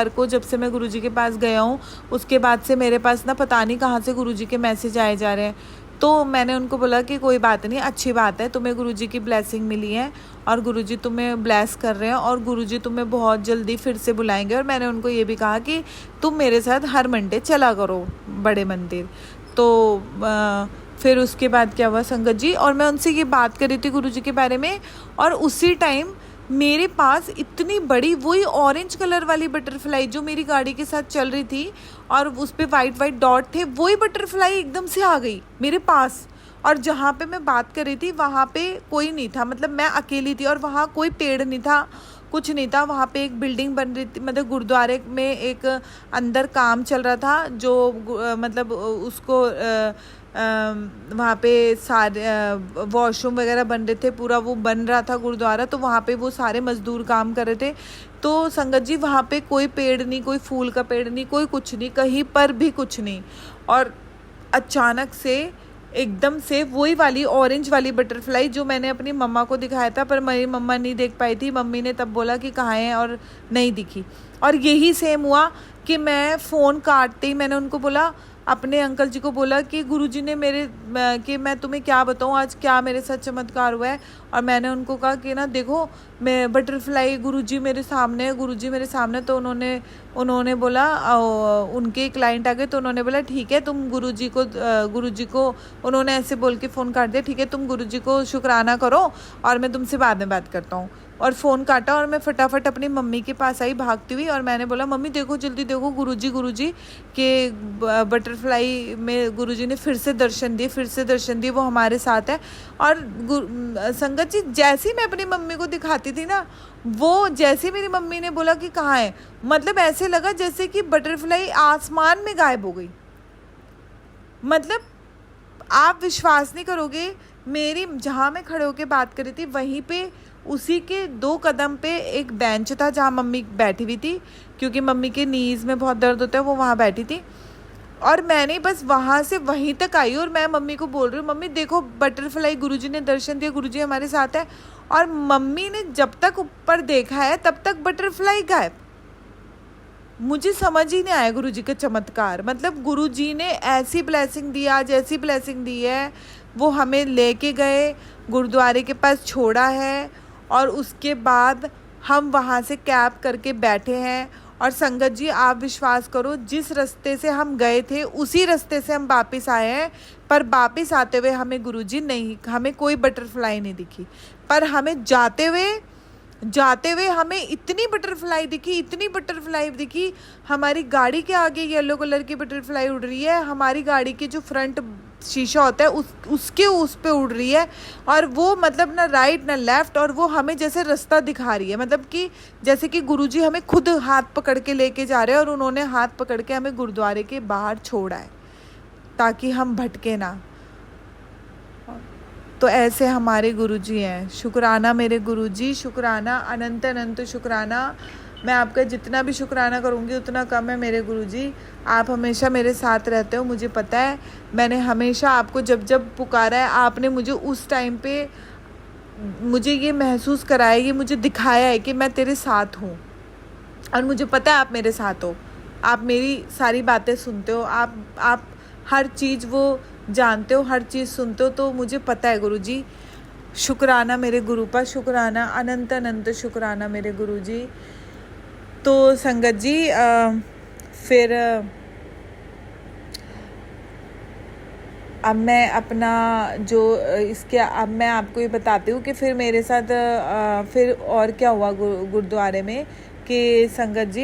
को जब से मैं गुरुजी के पास गया हूँ, उसके बाद से मेरे पास ना पता नहीं कहाँ से गुरुजी के मैसेज आए जा रहे हैं। तो मैंने उनको बोला कि कोई बात नहीं, अच्छी बात है, तुम्हें गुरुजी की ब्लेसिंग मिली है और गुरुजी तुम्हें ब्लेस कर रहे हैं, और गुरुजी तुम्हें बहुत जल्दी फिर से बुलाएंगे। और मैंने उनको ये भी कहा कि तुम मेरे साथ हर मंडे चला करो बड़े मंदिर। तो फिर उसके बाद क्या हुआ संगत जी, और मैं उनसे ये बात कर रही थी गुरुजी के बारे में, और उसी टाइम मेरे पास इतनी बड़ी वही ऑरेंज कलर वाली बटरफ्लाई जो मेरी गाड़ी के साथ चल रही थी, और उस पर वाइट डॉट थे, वही बटरफ्लाई एकदम से आ गई मेरे पास। और जहाँ पे मैं बात कर रही थी वहाँ पे कोई नहीं था, मतलब मैं अकेली थी, और वहाँ कोई पेड़ नहीं था, कुछ नहीं था वहाँ पे। एक बिल्डिंग बन रही थी, मतलब गुरुद्वारे में एक अंदर काम चल रहा था, जो मतलब उसको वहाँ पे सारे वॉशरूम वगैरह बन रहे थे, पूरा वो बन रहा था गुरुद्वारा। तो वहाँ पे वो सारे मजदूर काम कर रहे थे। तो संगत जी वहाँ पे कोई पेड़ नहीं, कोई फूल का पेड़ नहीं, कोई कुछ नहीं, कहीं पर भी कुछ नहीं। और अचानक से एकदम से वही वाली ऑरेंज वाली बटरफ्लाई जो मैंने अपनी मम्मा को दिखाया था, पर मेरी मम्मा नहीं देख पाई थी। मम्मी ने तब बोला कि कहाँ है, और नहीं दिखी। और यही सेम हुआ कि मैं फ़ोन काटते ही मैंने उनको बोला, अपने अंकल जी को बोला कि गुरुजी ने कि मैं तुम्हें क्या बताऊँ आज क्या मेरे साथ चमत्कार हुआ है। और मैंने उनको कहा कि ना देखो, मैं बटरफ्लाई गुरुजी मेरे सामने है, गुरुजी मेरे सामने। तो उन्होंने बोला, उनके क्लाइंट आ गए, तो उन्होंने बोला ठीक है तुम गुरुजी को उन्होंने ऐसे बोल के फ़ोन काट दिया, ठीक है तुम गुरुजी को शुक्राना करो और मैं तुमसे बाद में बात करता हूँ। और फ़ोन काटा और मैं फटाफट अपनी मम्मी के पास आई भागती हुई, और मैंने बोला मम्मी देखो जल्दी देखो, गुरुजी के बटरफ्लाई में गुरुजी ने फिर से दर्शन दिए, वो हमारे साथ है। और संगत जी जैसे ही मैं अपनी मम्मी को दिखाती थी ना, वो जैसे मेरी मम्मी ने बोला कि कहाँ है, मतलब ऐसे लगा जैसे कि बटरफ्लाई आसमान में गायब हो गई। मतलब आप विश्वास नहीं करोगे, मेरी जहाँ मैं खड़े होके बात कर रही थी वहीं पे उसी के 2 कदम पे एक बेंच था जहाँ मम्मी बैठी हुई थी, क्योंकि मम्मी के नीज़ में बहुत दर्द होता है, वो वहाँ बैठी थी। और मैंने बस वहाँ से वहीं तक आई और मैं मम्मी को बोल रही हूँ, मम्मी देखो बटरफ्लाई, गुरुजी ने दर्शन दिया, गुरुजी हमारे साथ है। और मम्मी ने जब तक ऊपर देखा है तब तक बटरफ्लाई गायब। मुझे समझ ही नहीं आया गुरुजी का चमत्कार। मतलब गुरुजी ने ऐसी ब्लेसिंग दी, आज ऐसी ब्लेसिंग दी है, वो हमें लेके गए गुरुद्वारे के पास छोड़ा है, और उसके बाद हम वहाँ से कैब करके बैठे हैं। और संगत जी आप विश्वास करो, जिस रास्ते से हम गए थे उसी रास्ते से हम वापस आए हैं, पर वापस आते हुए हमें कोई बटरफ्लाई नहीं दिखी। पर हमें जाते हुए हमें इतनी बटरफ्लाई दिखी। हमारी गाड़ी के आगे येलो कलर की बटरफ्लाई उड़ रही है, हमारी गाड़ी के जो फ्रंट शीशा होता है उस पे उड़ रही है, और वो मतलब ना राइट ना लेफ़्ट, और वो हमें जैसे रास्ता दिखा रही है। मतलब कि जैसे कि गुरुजी हमें खुद हाथ पकड़ के लेके जा रहे हैं, और उन्होंने हाथ पकड़ के हमें गुरुद्वारे के बाहर छोड़ा है ताकि हम भटके ना। तो ऐसे हमारे गुरुजी हैं। शुक्राना मेरे गुरुजी, शुक्राना, अनंत अनंत शुक्राना। मैं आपका जितना भी शुक्राना करूँगी उतना कम है मेरे गुरुजी। आप हमेशा मेरे साथ रहते हो, मुझे पता है। मैंने हमेशा आपको जब जब पुकारा है, आपने मुझे उस टाइम पे मुझे ये महसूस कराया, ये मुझे दिखाया है कि मैं तेरे साथ हूँ। और मुझे पता है आप मेरे साथ हो, आप मेरी सारी बातें सुनते हो, आप हर चीज़ वो जानते हो, हर चीज़ सुनते हो। तो मुझे पता है गुरुजी। शुक्राना मेरे गुरु पर, शुक्राना, अनंत अनंत शुक्राना मेरे गुरुजी। तो संगत जी फिर अब मैं अपना अब मैं आपको ये बताती हूँ कि फिर मेरे साथ फिर और क्या हुआ गुरुद्वारे में। कि संगत जी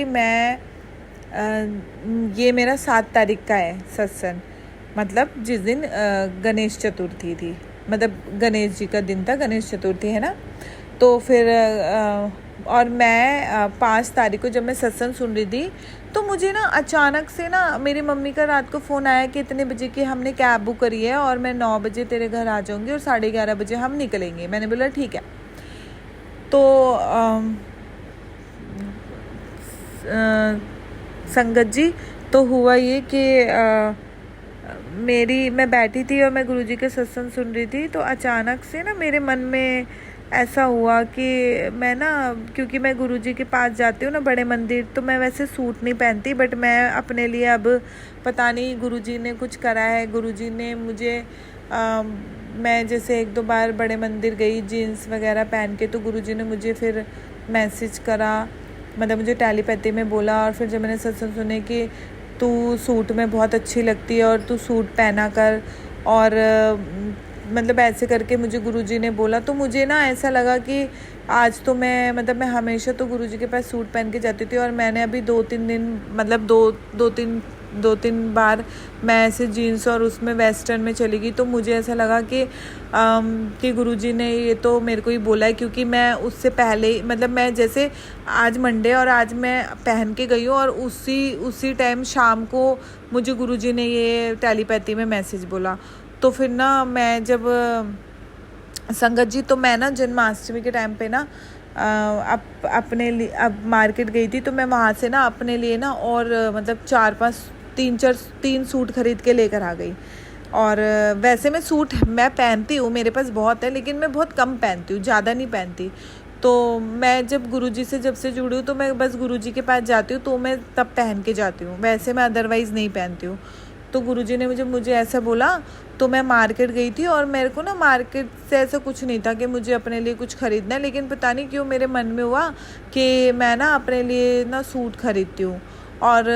ये मेरा 7 तारीख का है सत्संग, मतलब जिस दिन गणेश चतुर्थी थी, मतलब गणेश जी का दिन था, गणेश चतुर्थी है ना। तो फिर और मैं 5 तारीख को जब मैं सत्संग सुन रही थी, तो मुझे ना अचानक से ना मेरी मम्मी का रात को फ़ोन आया कि इतने बजे की हमने कैब बुक करी है और मैं 9 बजे तेरे घर आ जाऊँगी और 11:30 बजे हम निकलेंगे। मैंने बोला ठीक है। तो संगत जी तो हुआ ये कि मैं बैठी थी और मैं गुरुजी के सत्संग सुन रही थी। तो अचानक से ना मेरे मन में ऐसा हुआ कि मैं ना, क्योंकि मैं गुरुजी के पास जाती हूँ ना बड़े मंदिर, तो मैं वैसे सूट नहीं पहनती, बट मैं अपने लिए अब पता नहीं गुरुजी ने कुछ करा है। गुरुजी ने मुझे मैं जैसे 1-2 बार बड़े मंदिर गई जीन्स वगैरह पहन के, तो गुरुजी ने मुझे फिर मैसेज करा, मतलब मुझे टेलीपैथी में बोला। और फिर जब मैंने सत्संग सुने कि तू सूट में बहुत अच्छी लगती है और तू सूट पहना कर, और मतलब ऐसे करके मुझे गुरुजी ने बोला, तो मुझे ना ऐसा लगा कि आज तो मैं हमेशा तो गुरुजी के पास सूट पहन के जाती थी, और मैंने अभी 2-3 दिन मतलब 2-3 2-3 बार मैं ऐसे जीन्स और उसमें वेस्टर्न में चली गई, तो मुझे ऐसा लगा कि गुरुजी ने ये तो मेरे को ही बोला है, क्योंकि मैं उससे पहले ही मतलब मैं जैसे आज मंडे और आज मैं पहन के गई हूँ और उसी टाइम शाम को मुझे गुरुजी ने ये टेलीपैथी में मैसेज बोला। तो फिर ना मैं जब संगत जी, तो मैं ना जन्माष्टमी के टाइम पे ना अपने लिए अब मार्केट गई थी, तो मैं वहाँ से ना अपने लिए ना और मतलब 3 सूट खरीद के लेकर आ गई। और वैसे मैं सूट मैं पहनती हूँ, मेरे पास बहुत है, लेकिन मैं बहुत कम पहनती हूँ, ज़्यादा नहीं पहनती। तो मैं जब गुरुजी से जब से जुड़ी हूँ, तो मैं बस गुरुजी के पास जाती हूँ, तो मैं तब पहन के जाती हूँ, वैसे मैं अदरवाइज़ नहीं पहनती हूँ। तो गुरुजी ने मुझे ऐसा बोला, तो मैं मार्केट गई थी और मेरे को ना मार्केट से ऐसा कुछ नहीं था कि मुझे अपने लिए कुछ ख़रीदना है, लेकिन पता नहीं क्यों मेरे मन में हुआ कि मैं ना अपने लिए ना सूट खरीदती हूँ। और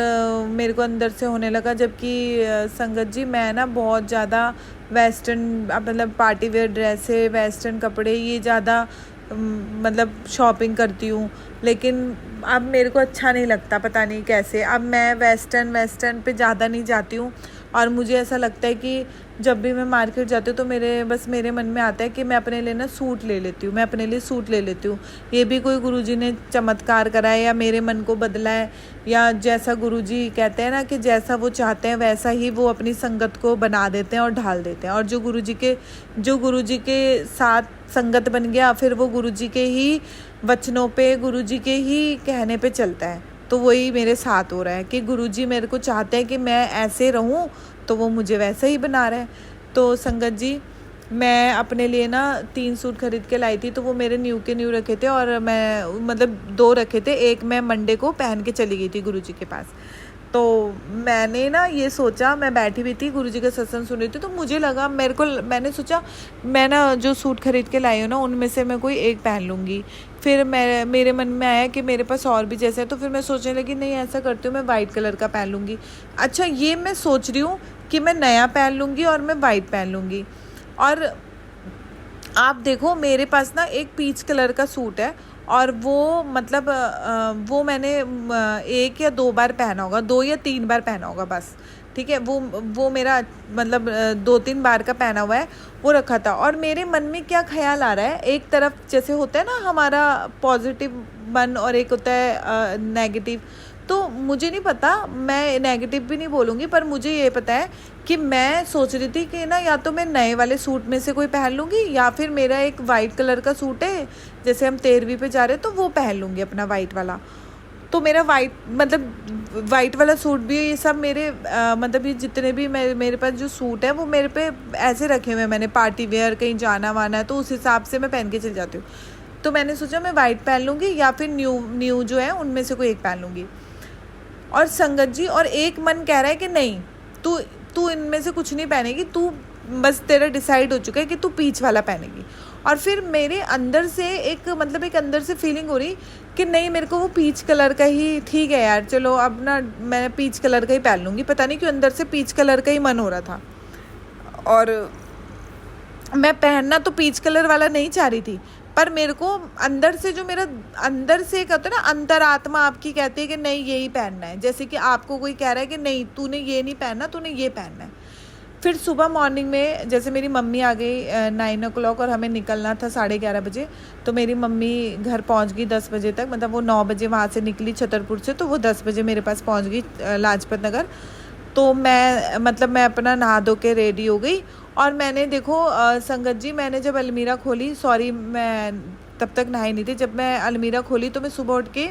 मेरे को अंदर से होने लगा, जबकि संगत जी मैं ना बहुत ज़्यादा वेस्टर्न मतलब पार्टी वेयर ड्रेसे, वेस्टर्न कपड़े ये ज़्यादा मतलब शॉपिंग करती हूँ, लेकिन अब मेरे को अच्छा नहीं लगता, पता नहीं कैसे। अब मैं वेस्टर्न पे ज़्यादा नहीं जाती हूँ, और मुझे ऐसा लगता है कि जब भी मैं मार्केट जाती हूँ तो मेरे मन में आता है कि मैं अपने लिए ना सूट ले लेती हूँ, मैं अपने लिए सूट ले लेती हूँ। ये भी कोई गुरुजी ने चमत्कार करा है या मेरे मन को बदला है, या जैसा गुरुजी कहते हैं ना कि जैसा वो चाहते हैं वैसा ही वो अपनी संगत को बना देते हैं और ढाल देते हैं। और जो गुरुजी के साथ संगत बन गया, फिर वो गुरुजी के ही वचनों पे, गुरुजी के ही कहने पे चलता है। तो वही मेरे साथ हो रहा है कि गुरुजी मेरे को चाहते हैं कि मैं ऐसे रहूं, तो वो मुझे वैसे ही बना रहे हैं। तो संगत जी मैं अपने लिए ना 3 सूट खरीद के लाई थी, तो वो मेरे न्यू के न्यू रखे थे, और मैं मतलब 2 रखे थे, एक मैं मंडे को पहन के चली गई थी गुरुजी के पास। तो मैंने ना ये सोचा, मैं बैठी हुई थी गुरुजी का सत्संग सुन रही थी, तो मुझे लगा मैंने सोचा मैं ना जो सूट खरीद के लाई हूँ ना उनमें से मैं कोई एक पहन लूँगी। फिर मेरे मन में आया कि मेरे पास और भी जैसे है, तो फिर मैं सोचने लगी नहीं ऐसा करती हूँ, मैं वाइट कलर का पहन लूँगी। अच्छा ये मैं सोच रही हूँ कि मैं नया पहन लूँगी और मैं वाइट पहन लूँगी। और आप देखो मेरे पास ना एक पीच कलर का सूट है, और वो मतलब वो मैंने 1 या 2 बार पहना होगा, 2 या 3 बार पहना होगा बस, ठीक है। वो मेरा मतलब 2-3 बार का पहना हुआ है, वो रखा था। और मेरे मन में क्या ख्याल आ रहा है, एक तरफ जैसे होता है ना हमारा पॉजिटिव मन और एक होता है नेगेटिव। तो मुझे नहीं पता, मैं नेगेटिव भी नहीं बोलूँगी, पर मुझे ये पता है कि मैं सोच रही थी कि ना या तो मैं नए वाले सूट में से कोई पहन लूँगी, या फिर मेरा एक वाइट कलर का सूट है, जैसे हम 13वीं पे जा रहे हैं तो वो पहन लूँगी अपना वाइट वाला। तो मेरा वाइट वाला सूट भी, ये सब मेरे मतलब ये जितने भी मेरे पास जो सूट है वो मेरे पे ऐसे रखे हुए हैं मैंने, पार्टी वेयर कहीं जाना वाना है तो उस हिसाब से मैं पहन के चल जाती हूँ। तो मैंने सोचा मैं वाइट पहन लूँगी या फिर न्यू जो है उनमें से कोई एक पहन लूँगी। और संगत जी और एक मन कह रहा है कि नहीं तू इनमें से कुछ नहीं पहनेगी, तू बस तेरा डिसाइड हो चुका है कि तू पीच वाला पहनेगी। और फिर मेरे अंदर से एक अंदर से फीलिंग हो रही कि नहीं मेरे को वो पीच कलर का ही ठीक है यार, चलो अब ना मैं पीच कलर का ही पहन लूँगी। पता नहीं क्यों अंदर से पीच कलर का ही मन हो रहा था, और मैं पहनना तो पीच कलर वाला नहीं चाह रही थी, पर मेरे को अंदर से जो मेरा अंदर से कहते हैं ना अंतरात्मा आपकी कहती है कि नहीं यही पहनना है। जैसे कि आपको कोई कह रहा है कि नहीं तूने ये नहीं पहनना, तूने ये पहनना है। फिर सुबह मॉर्निंग में जैसे मेरी मम्मी आ गई 9 o'clock और हमें निकलना था 11:30 बजे, तो मेरी मम्मी घर पहुंच गई 10 बजे तक। मतलब वो 9 बजे वहाँ से निकली छतरपुर से, तो वो 10 बजे मेरे पास पहुंच गई लाजपत नगर। तो मैं अपना नहा धो के रेडी हो गई, और मैंने देखो संगत जी मैंने जब अलमीरा खोली, सॉरी मैं तब तक नहाई नहीं थी, जब मैं अलमीरा खोली तो मैं सुबह उठ के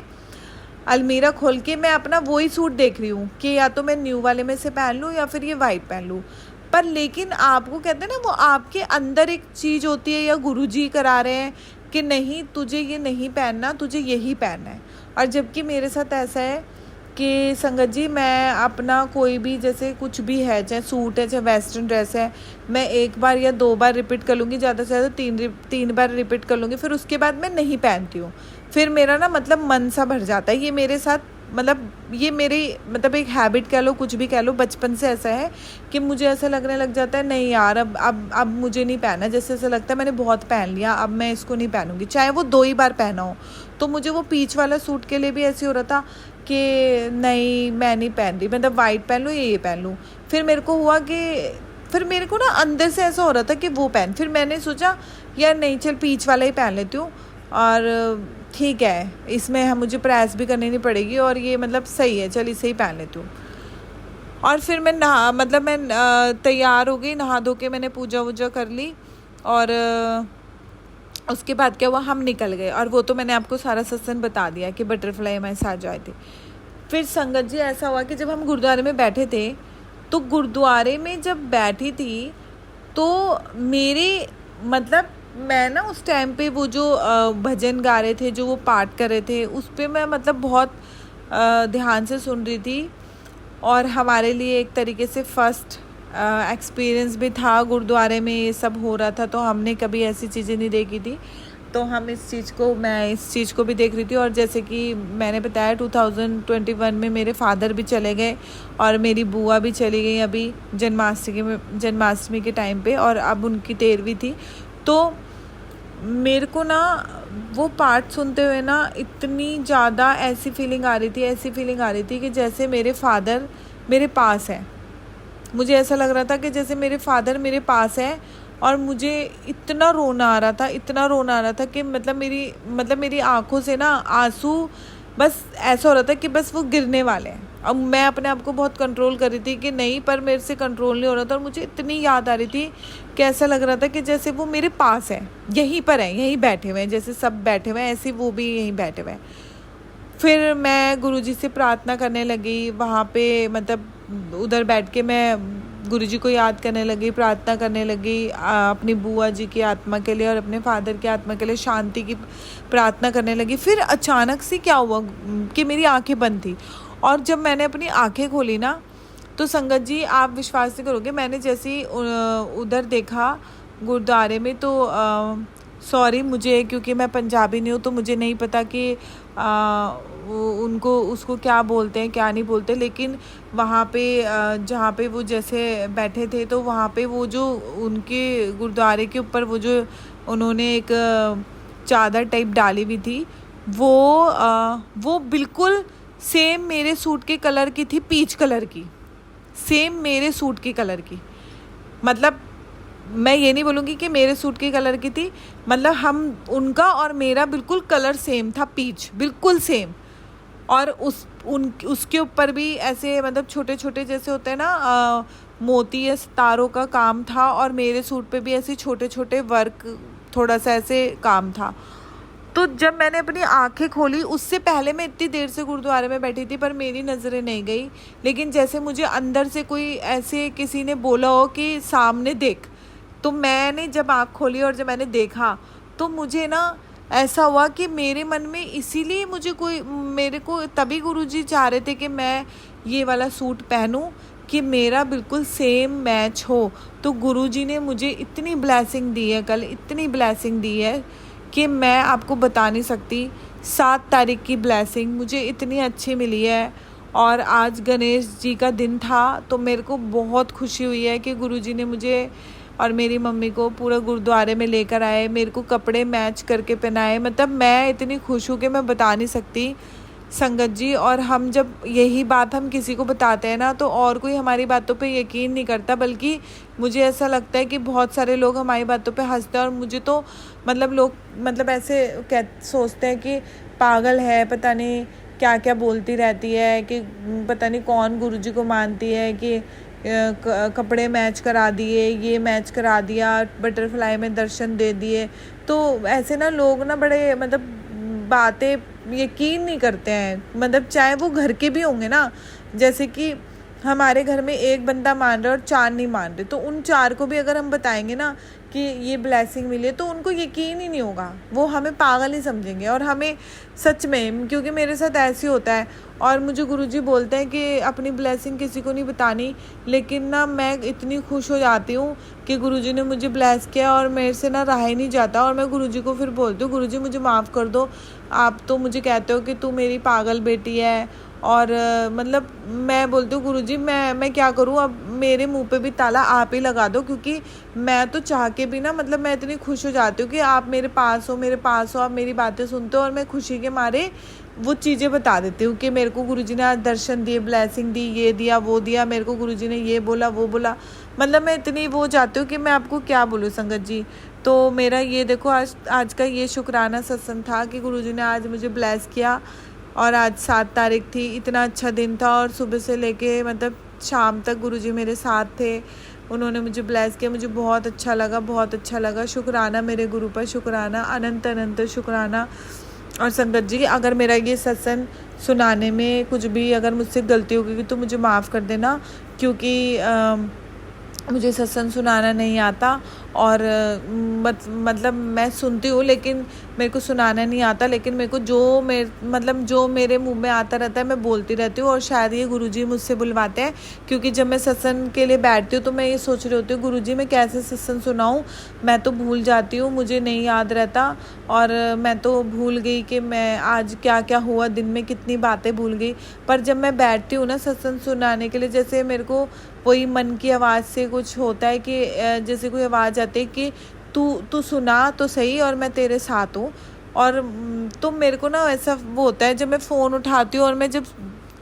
अलमीरा खोल के मैं अपना वही सूट देख रही हूँ कि या तो मैं न्यू वाले में से पहन लूँ या फिर ये वाइट पहन लूँ। पर लेकिन आपको कहते हैं ना वो आपके अंदर एक चीज़ होती है, या गुरुजी करा रहे हैं कि नहीं तुझे ये नहीं पहनना, तुझे यही पहनना है। और जबकि मेरे साथ ऐसा है कि संगत जी मैं अपना कोई भी जैसे कुछ भी है, चाहे सूट है चाहे वेस्टर्न ड्रेस है, मैं 1 बार या 2 बार रिपीट कर लूँगी, ज़्यादा से ज़्यादा 3 बार रिपीट कर लूँगी, फिर उसके बाद मैं नहीं पहनती हूँ। फिर मेरा ना मतलब मन सा भर जाता है। ये मेरे साथ ये मेरी एक हैबिट कह लो, कुछ भी कह लो, बचपन से ऐसा है कि मुझे ऐसा लगने लग जाता है नहीं यार अब मुझे नहीं पहना। जैसे ऐसा लगता है मैंने बहुत पहन लिया, अब मैं इसको नहीं पहनूंगी, चाहे वो 2 ही बार पहना हो। तो मुझे वो पीच वाला सूट के लिए भी ऐसे हो रहा था कि नहीं मैं नहीं पहन रही, मतलब वाइट पहन लूँ ये पहन लूँ। फिर मेरे को हुआ कि फिर मेरे को ना अंदर से ऐसा हो रहा था कि वो पहन, फिर मैंने सोचा यार नहीं चल पीच वाला ही पहन लेती हूँ, और ठीक है इसमें हम मुझे प्रेस भी करनी नहीं पड़ेगी, और ये मतलब सही है, चल इसे ही पहन लेती हूँ। और फिर मैं तैयार हो गई, नहा धो के मैंने पूजा वूजा कर ली, और उसके बाद क्या हुआ, हम निकल गए। और वो तो मैंने आपको सारा सत्संग बता दिया कि बटरफ्लाई हमारे साथ आए थे। फिर संगत जी ऐसा हुआ कि जब हम गुरुद्वारे में बैठे थे, तो गुरुद्वारे में जब बैठी थी तो मेरे मतलब मैं ना उस टाइम पे वो जो भजन गा रहे थे, जो वो पाठ कर रहे थे, उस पर मैं मतलब बहुत ध्यान से सुन रही थी। और हमारे लिए एक तरीके से फर्स्ट एक्सपीरियंस भी था, गुरुद्वारे में ये सब हो रहा था, तो हमने कभी ऐसी चीज़ें नहीं देखी थी, तो मैं इस चीज़ को भी देख रही थी। और जैसे कि मैंने बताया 2021 में मेरे फादर भी चले गए, और मेरी बुआ भी चली गई अभी जन्माष्टमी के टाइम पे, और अब उनकी 13वीं थी। तो मेरे को ना वो पाठ सुनते हुए ना इतनी ज़्यादा ऐसी फीलिंग आ रही थी कि जैसे मेरे फादर मेरे पास है। मुझे ऐसा लग रहा था कि जैसे मेरे फादर मेरे पास है, और मुझे इतना रोना आ रहा था कि मतलब मेरी आंखों से ना आंसू, बस ऐसा हो रहा था कि बस वो गिरने वाले हैं। अब मैं अपने आप को बहुत कंट्रोल कर रही थी कि नहीं, पर मेरे से कंट्रोल नहीं हो रहा था, और मुझे इतनी याद आ रही थी कि ऐसा लग रहा था कि जैसे वो मेरे पास है, यहीं पर है, यहीं बैठे हुए हैं, जैसे सब बैठे हुए हैं ऐसे वो भी यहीं बैठे हुए हैं। फिर मैं गुरुजी से प्रार्थना करने लगी वहाँ पे, मतलब उधर बैठ के मैं गुरुजी को याद करने लगी, प्रार्थना करने लगी अपनी बुआ जी की आत्मा के लिए और अपने फादर की आत्मा के लिए शांति की प्रार्थना करने लगी। फिर अचानक से क्या हुआ कि मेरी आंखें बंद थी, और जब मैंने अपनी आंखें खोली ना, तो संगत जी आप विश्वास नहीं करोगे, मैंने जैसे ही उधर देखा गुरुद्वारे में, तो सॉरी मुझे, क्योंकि मैं पंजाबी नहीं हूँ तो मुझे नहीं पता कि उसको क्या बोलते हैं क्या नहीं बोलते, लेकिन वहाँ पे जहाँ पे वो जैसे बैठे थे, तो वहाँ पे वो जो उनके गुरुद्वारे के ऊपर वो जो उन्होंने एक चादर टाइप डाली हुई थी, वो बिल्कुल सेम मेरे सूट के कलर की थी, पीच कलर की, सेम मेरे सूट के कलर की। मतलब मैं ये नहीं बोलूँगी कि मेरे सूट के कलर की थी, मतलब हम उनका और मेरा बिल्कुल कलर सेम था, पीच बिल्कुल सेम। और उसके ऊपर भी ऐसे मतलब छोटे छोटे जैसे होते हैं ना मोती या सितारों का काम था, और मेरे सूट पे भी ऐसे छोटे छोटे वर्क थोड़ा सा ऐसे काम था। तो जब मैंने अपनी आंखें खोली, उससे पहले मैं इतनी देर से गुरुद्वारे में बैठी थी पर मेरी नज़रें नहीं गई, लेकिन जैसे मुझे अंदर से कोई ऐसे किसी ने बोला हो कि सामने देख, तो मैंने जब आँख खोली और जब मैंने देखा, तो मुझे ना ऐसा हुआ कि मेरे मन में, इसीलिए मेरे को तभी गुरुजी चाह रहे थे कि मैं ये वाला सूट पहनूं कि मेरा बिल्कुल सेम मैच हो। तो गुरुजी ने मुझे इतनी ब्लेसिंग दी है, कल इतनी ब्लेसिंग दी है कि मैं आपको बता नहीं सकती। 7 तारीख की ब्लेसिंग मुझे इतनी अच्छी मिली है, और आज गणेश जी का दिन था, तो मेरे को बहुत खुशी हुई है कि गुरुजी ने मुझे और मेरी मम्मी को पूरा गुरुद्वारे में लेकर आए, मेरे को कपड़े मैच करके पहनाए। मतलब मैं इतनी खुश हूँ कि मैं बता नहीं सकती संगत जी। और हम जब यही बात हम किसी को बताते हैं ना, तो और कोई हमारी बातों पे यकीन नहीं करता, बल्कि मुझे ऐसा लगता है कि बहुत सारे लोग हमारी बातों पे हंसते हैं। और मुझे तो मतलब लोग मतलब ऐसे सोचते हैं कि पागल है, पता नहीं क्या क्या बोलती रहती है, कि पता नहीं कौन गुरुजी को मानती है, कि कपड़े मैच करा दिए, ये मैच करा दिया, बटरफ्लाई में दर्शन दे दिए। तो ऐसे ना लोग ना बड़े मतलब बातें यकीन नहीं करते हैं, मतलब चाहे वो घर के भी होंगे ना, जैसे कि हमारे घर में एक बंदा मान रहा है और 4 नहीं मान रहे, तो उन 4 को भी अगर हम बताएंगे ना कि ये ब्लेसिंग मिली है, तो उनको यकीन ही नहीं होगा, वो हमें पागल ही समझेंगे। और हमें सच में, क्योंकि मेरे साथ ऐसे होता है, और मुझे गुरुजी बोलते हैं कि अपनी ब्लेसिंग किसी को नहीं बतानी, लेकिन ना मैं इतनी खुश हो जाती हूँ कि गुरुजी ने मुझे ब्लेस किया, और मेरे से ना रहा ही नहीं जाता। और मैं गुरुजी को फिर बोलती हूँ, गुरुजी मुझे माफ़ कर दो, आप तो मुझे कहते हो कि तू मेरी पागल बेटी है, और मतलब मैं बोलती हूँ गुरुजी मैं क्या करूँ, अब मेरे मुंह पे भी ताला आप ही लगा दो, क्योंकि मैं तो चाह के भी ना, मतलब मैं इतनी खुश हो जाती हूँ कि आप मेरे पास हो, आप मेरी बातें सुनते हो, और मैं खुशी के मारे वो चीज़ें बता देती हूँ कि मेरे को गुरुजी ने आज दर्शन दिए, ब्लेसिंग दी, ये दिया वो दिया, मेरे को गुरुजी ने ये बोला वो बोला। मतलब मैं इतनी वो जाती हूँ कि मैं आपको क्या बोलूँ संगत जी। तो मेरा ये देखो आज का ये शुक्राना सत्संग था कि गुरुजी ने आज मुझे ब्लेस किया। और आज 7 तारीख थी, इतना अच्छा दिन था और सुबह से लेके मतलब शाम तक गुरुजी मेरे साथ थे, उन्होंने मुझे ब्लेस किया। मुझे बहुत अच्छा लगा, बहुत अच्छा लगा। शुक्राना मेरे गुरु पर, शुक्राना, अनंत अनंत शुक्राना। और संगत जी, अगर मेरा ये सत्संग सुनाने में कुछ भी अगर मुझसे गलती होगी तो मुझे माफ़ कर देना, क्योंकि मुझे सत्संग सुनाना नहीं आता। और मतलब मैं सुनती हूँ लेकिन मेरे को सुनाना नहीं आता। लेकिन मेरे को जो मेरे मुंह में आता रहता है मैं बोलती रहती हूँ। और शायद ये गुरुजी मुझसे बुलवाते हैं, क्योंकि जब मैं सत्संग के लिए बैठती हूँ तो मैं ये सोच रही होती हूँ गुरुजी मैं कैसे सत्संग सुनाऊँ। मैं तो भूल जाती हूँ, मुझे नहीं याद रहता। और मैं तो भूल गई कि मैं आज क्या क्या हुआ, दिन में कितनी बातें भूल गई। पर जब मैं बैठती हूँ ना सत्संग सुनाने के लिए, जैसे मेरे को वही मन की आवाज़ से कुछ होता है कि जैसे कोई आवाज़ आती है कि तू सुना तो सही और मैं तेरे साथ हूँ। और तो मेरे को ना ऐसा वो होता है जब मैं फ़ोन उठाती हूँ और मैं जब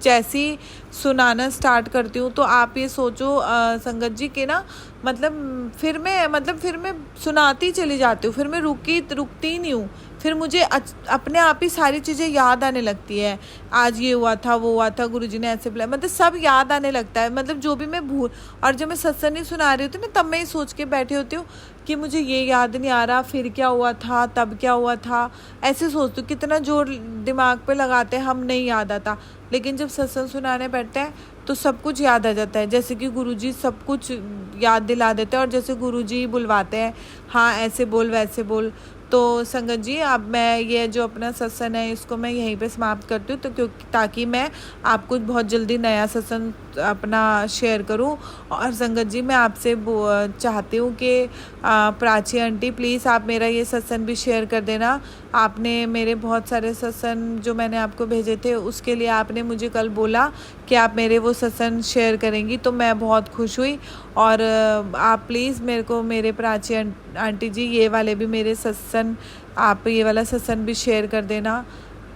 जैसी सुनाना स्टार्ट करती हूँ तो आप ये सोचो संगत जी के ना फिर मैं सुनाती चली जाती हूँ, फिर मैं रुकती ही नहीं हूँ। फिर मुझे अपने आप ही सारी चीज़ें याद आने लगती है, आज ये हुआ था वो हुआ था, गुरुजी ने ऐसे बुलाया, मतलब सब याद आने लगता है। मतलब जो भी मैं भूल, और जब मैं सत्संग नहीं सुना रही होती ना तब मैं ये सोच के बैठी होती हूँ कि मुझे ये याद नहीं आ रहा, फिर क्या हुआ था, तब क्या हुआ था, ऐसे सोचती हूँ। कितना जोर दिमाग पे लगाते हैं हम, नहीं याद आता। लेकिन जब सत्संग सुनाने बैठते हैं तो सब कुछ याद आ जाता है, जैसे कि गुरुजी सब कुछ याद दिला देते हैं और जैसे गुरुजी बुलवाते हैं, हाँ ऐसे बोल वैसे बोल। तो संगत जी, अब मैं ये जो अपना सत्संग है इसको मैं यहीं पे समाप्त करती हूँ, तो क्योंकि ताकि मैं आपको बहुत जल्दी नया सत्संग अपना शेयर करूँ। और संगत जी, मैं आपसे चाहती हूँ कि प्राची आंटी प्लीज़ आप मेरा ये सत्संग भी शेयर कर देना। आपने मेरे बहुत सारे सत्संग जो मैंने आपको भेजे थे उसके लिए आपने मुझे कल बोला कि आप मेरे वो सत्संग शेयर करेंगी, तो मैं बहुत खुश हुई। और आप प्लीज़ मेरे को, मेरे प्राची आंटी जी, ये वाले भी मेरे सत्संग, आप ये वाला सत्संग भी शेयर कर देना।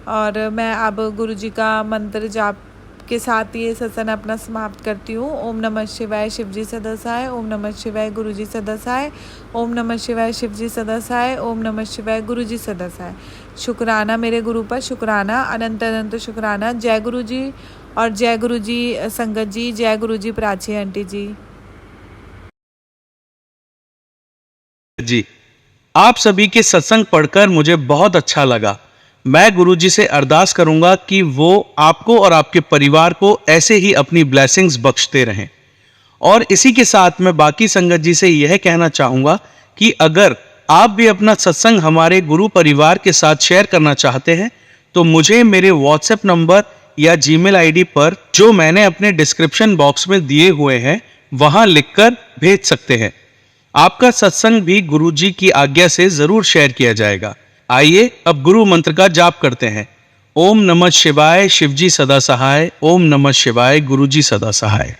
और मैं अब गुरुजी का मंत्र जाप के साथ ये सत्संग अपना समाप्त करती हूँ। ओम नमः शिवाय, शिवजी सदा सहाय। ओम नमः शिवाय, गुरुजी सदा सहाय। ओम नमः शिवाय, शिवजी सदा सहाय। ओम नमः शिवाय, गुरुजी सदा सहाय। शुक्राना मेरे गुरु पर, शुक्राना, अनंत अनंत शुक्राना। जय गुरु जी और जय गुरु जी संगत जी, जय गुरु जी प्राची आंटी जी। जी, आप सभी के सत्संग पढ़कर मुझे बहुत अच्छा लगा। मैं गुरुजी से अरदास करूंगा कि वो आपको और आपके परिवार को ऐसे ही अपनी ब्लेसिंग्स बख्शते रहें। और इसी के साथ मैं बाकी संगत जी से यह कहना चाहूंगा कि अगर आप भी अपना सत्संग हमारे गुरु परिवार के साथ शेयर करना चाहते हैं तो मुझे मेरे व्हाट्सएप नंबर या जीमेल आईडी पर, जो मैंने अपने डिस्क्रिप्शन बॉक्स में दिए हुए हैं, वहां लिखकर भेज सकते हैं। आपका सत्संग भी गुरुजी की आज्ञा से जरूर शेयर किया जाएगा। आइए अब गुरु मंत्र का जाप करते हैं। ओम नमः शिवाय, शिवजी सदा सहाय। ओम नमः शिवाय, गुरुजी सदा सहाय।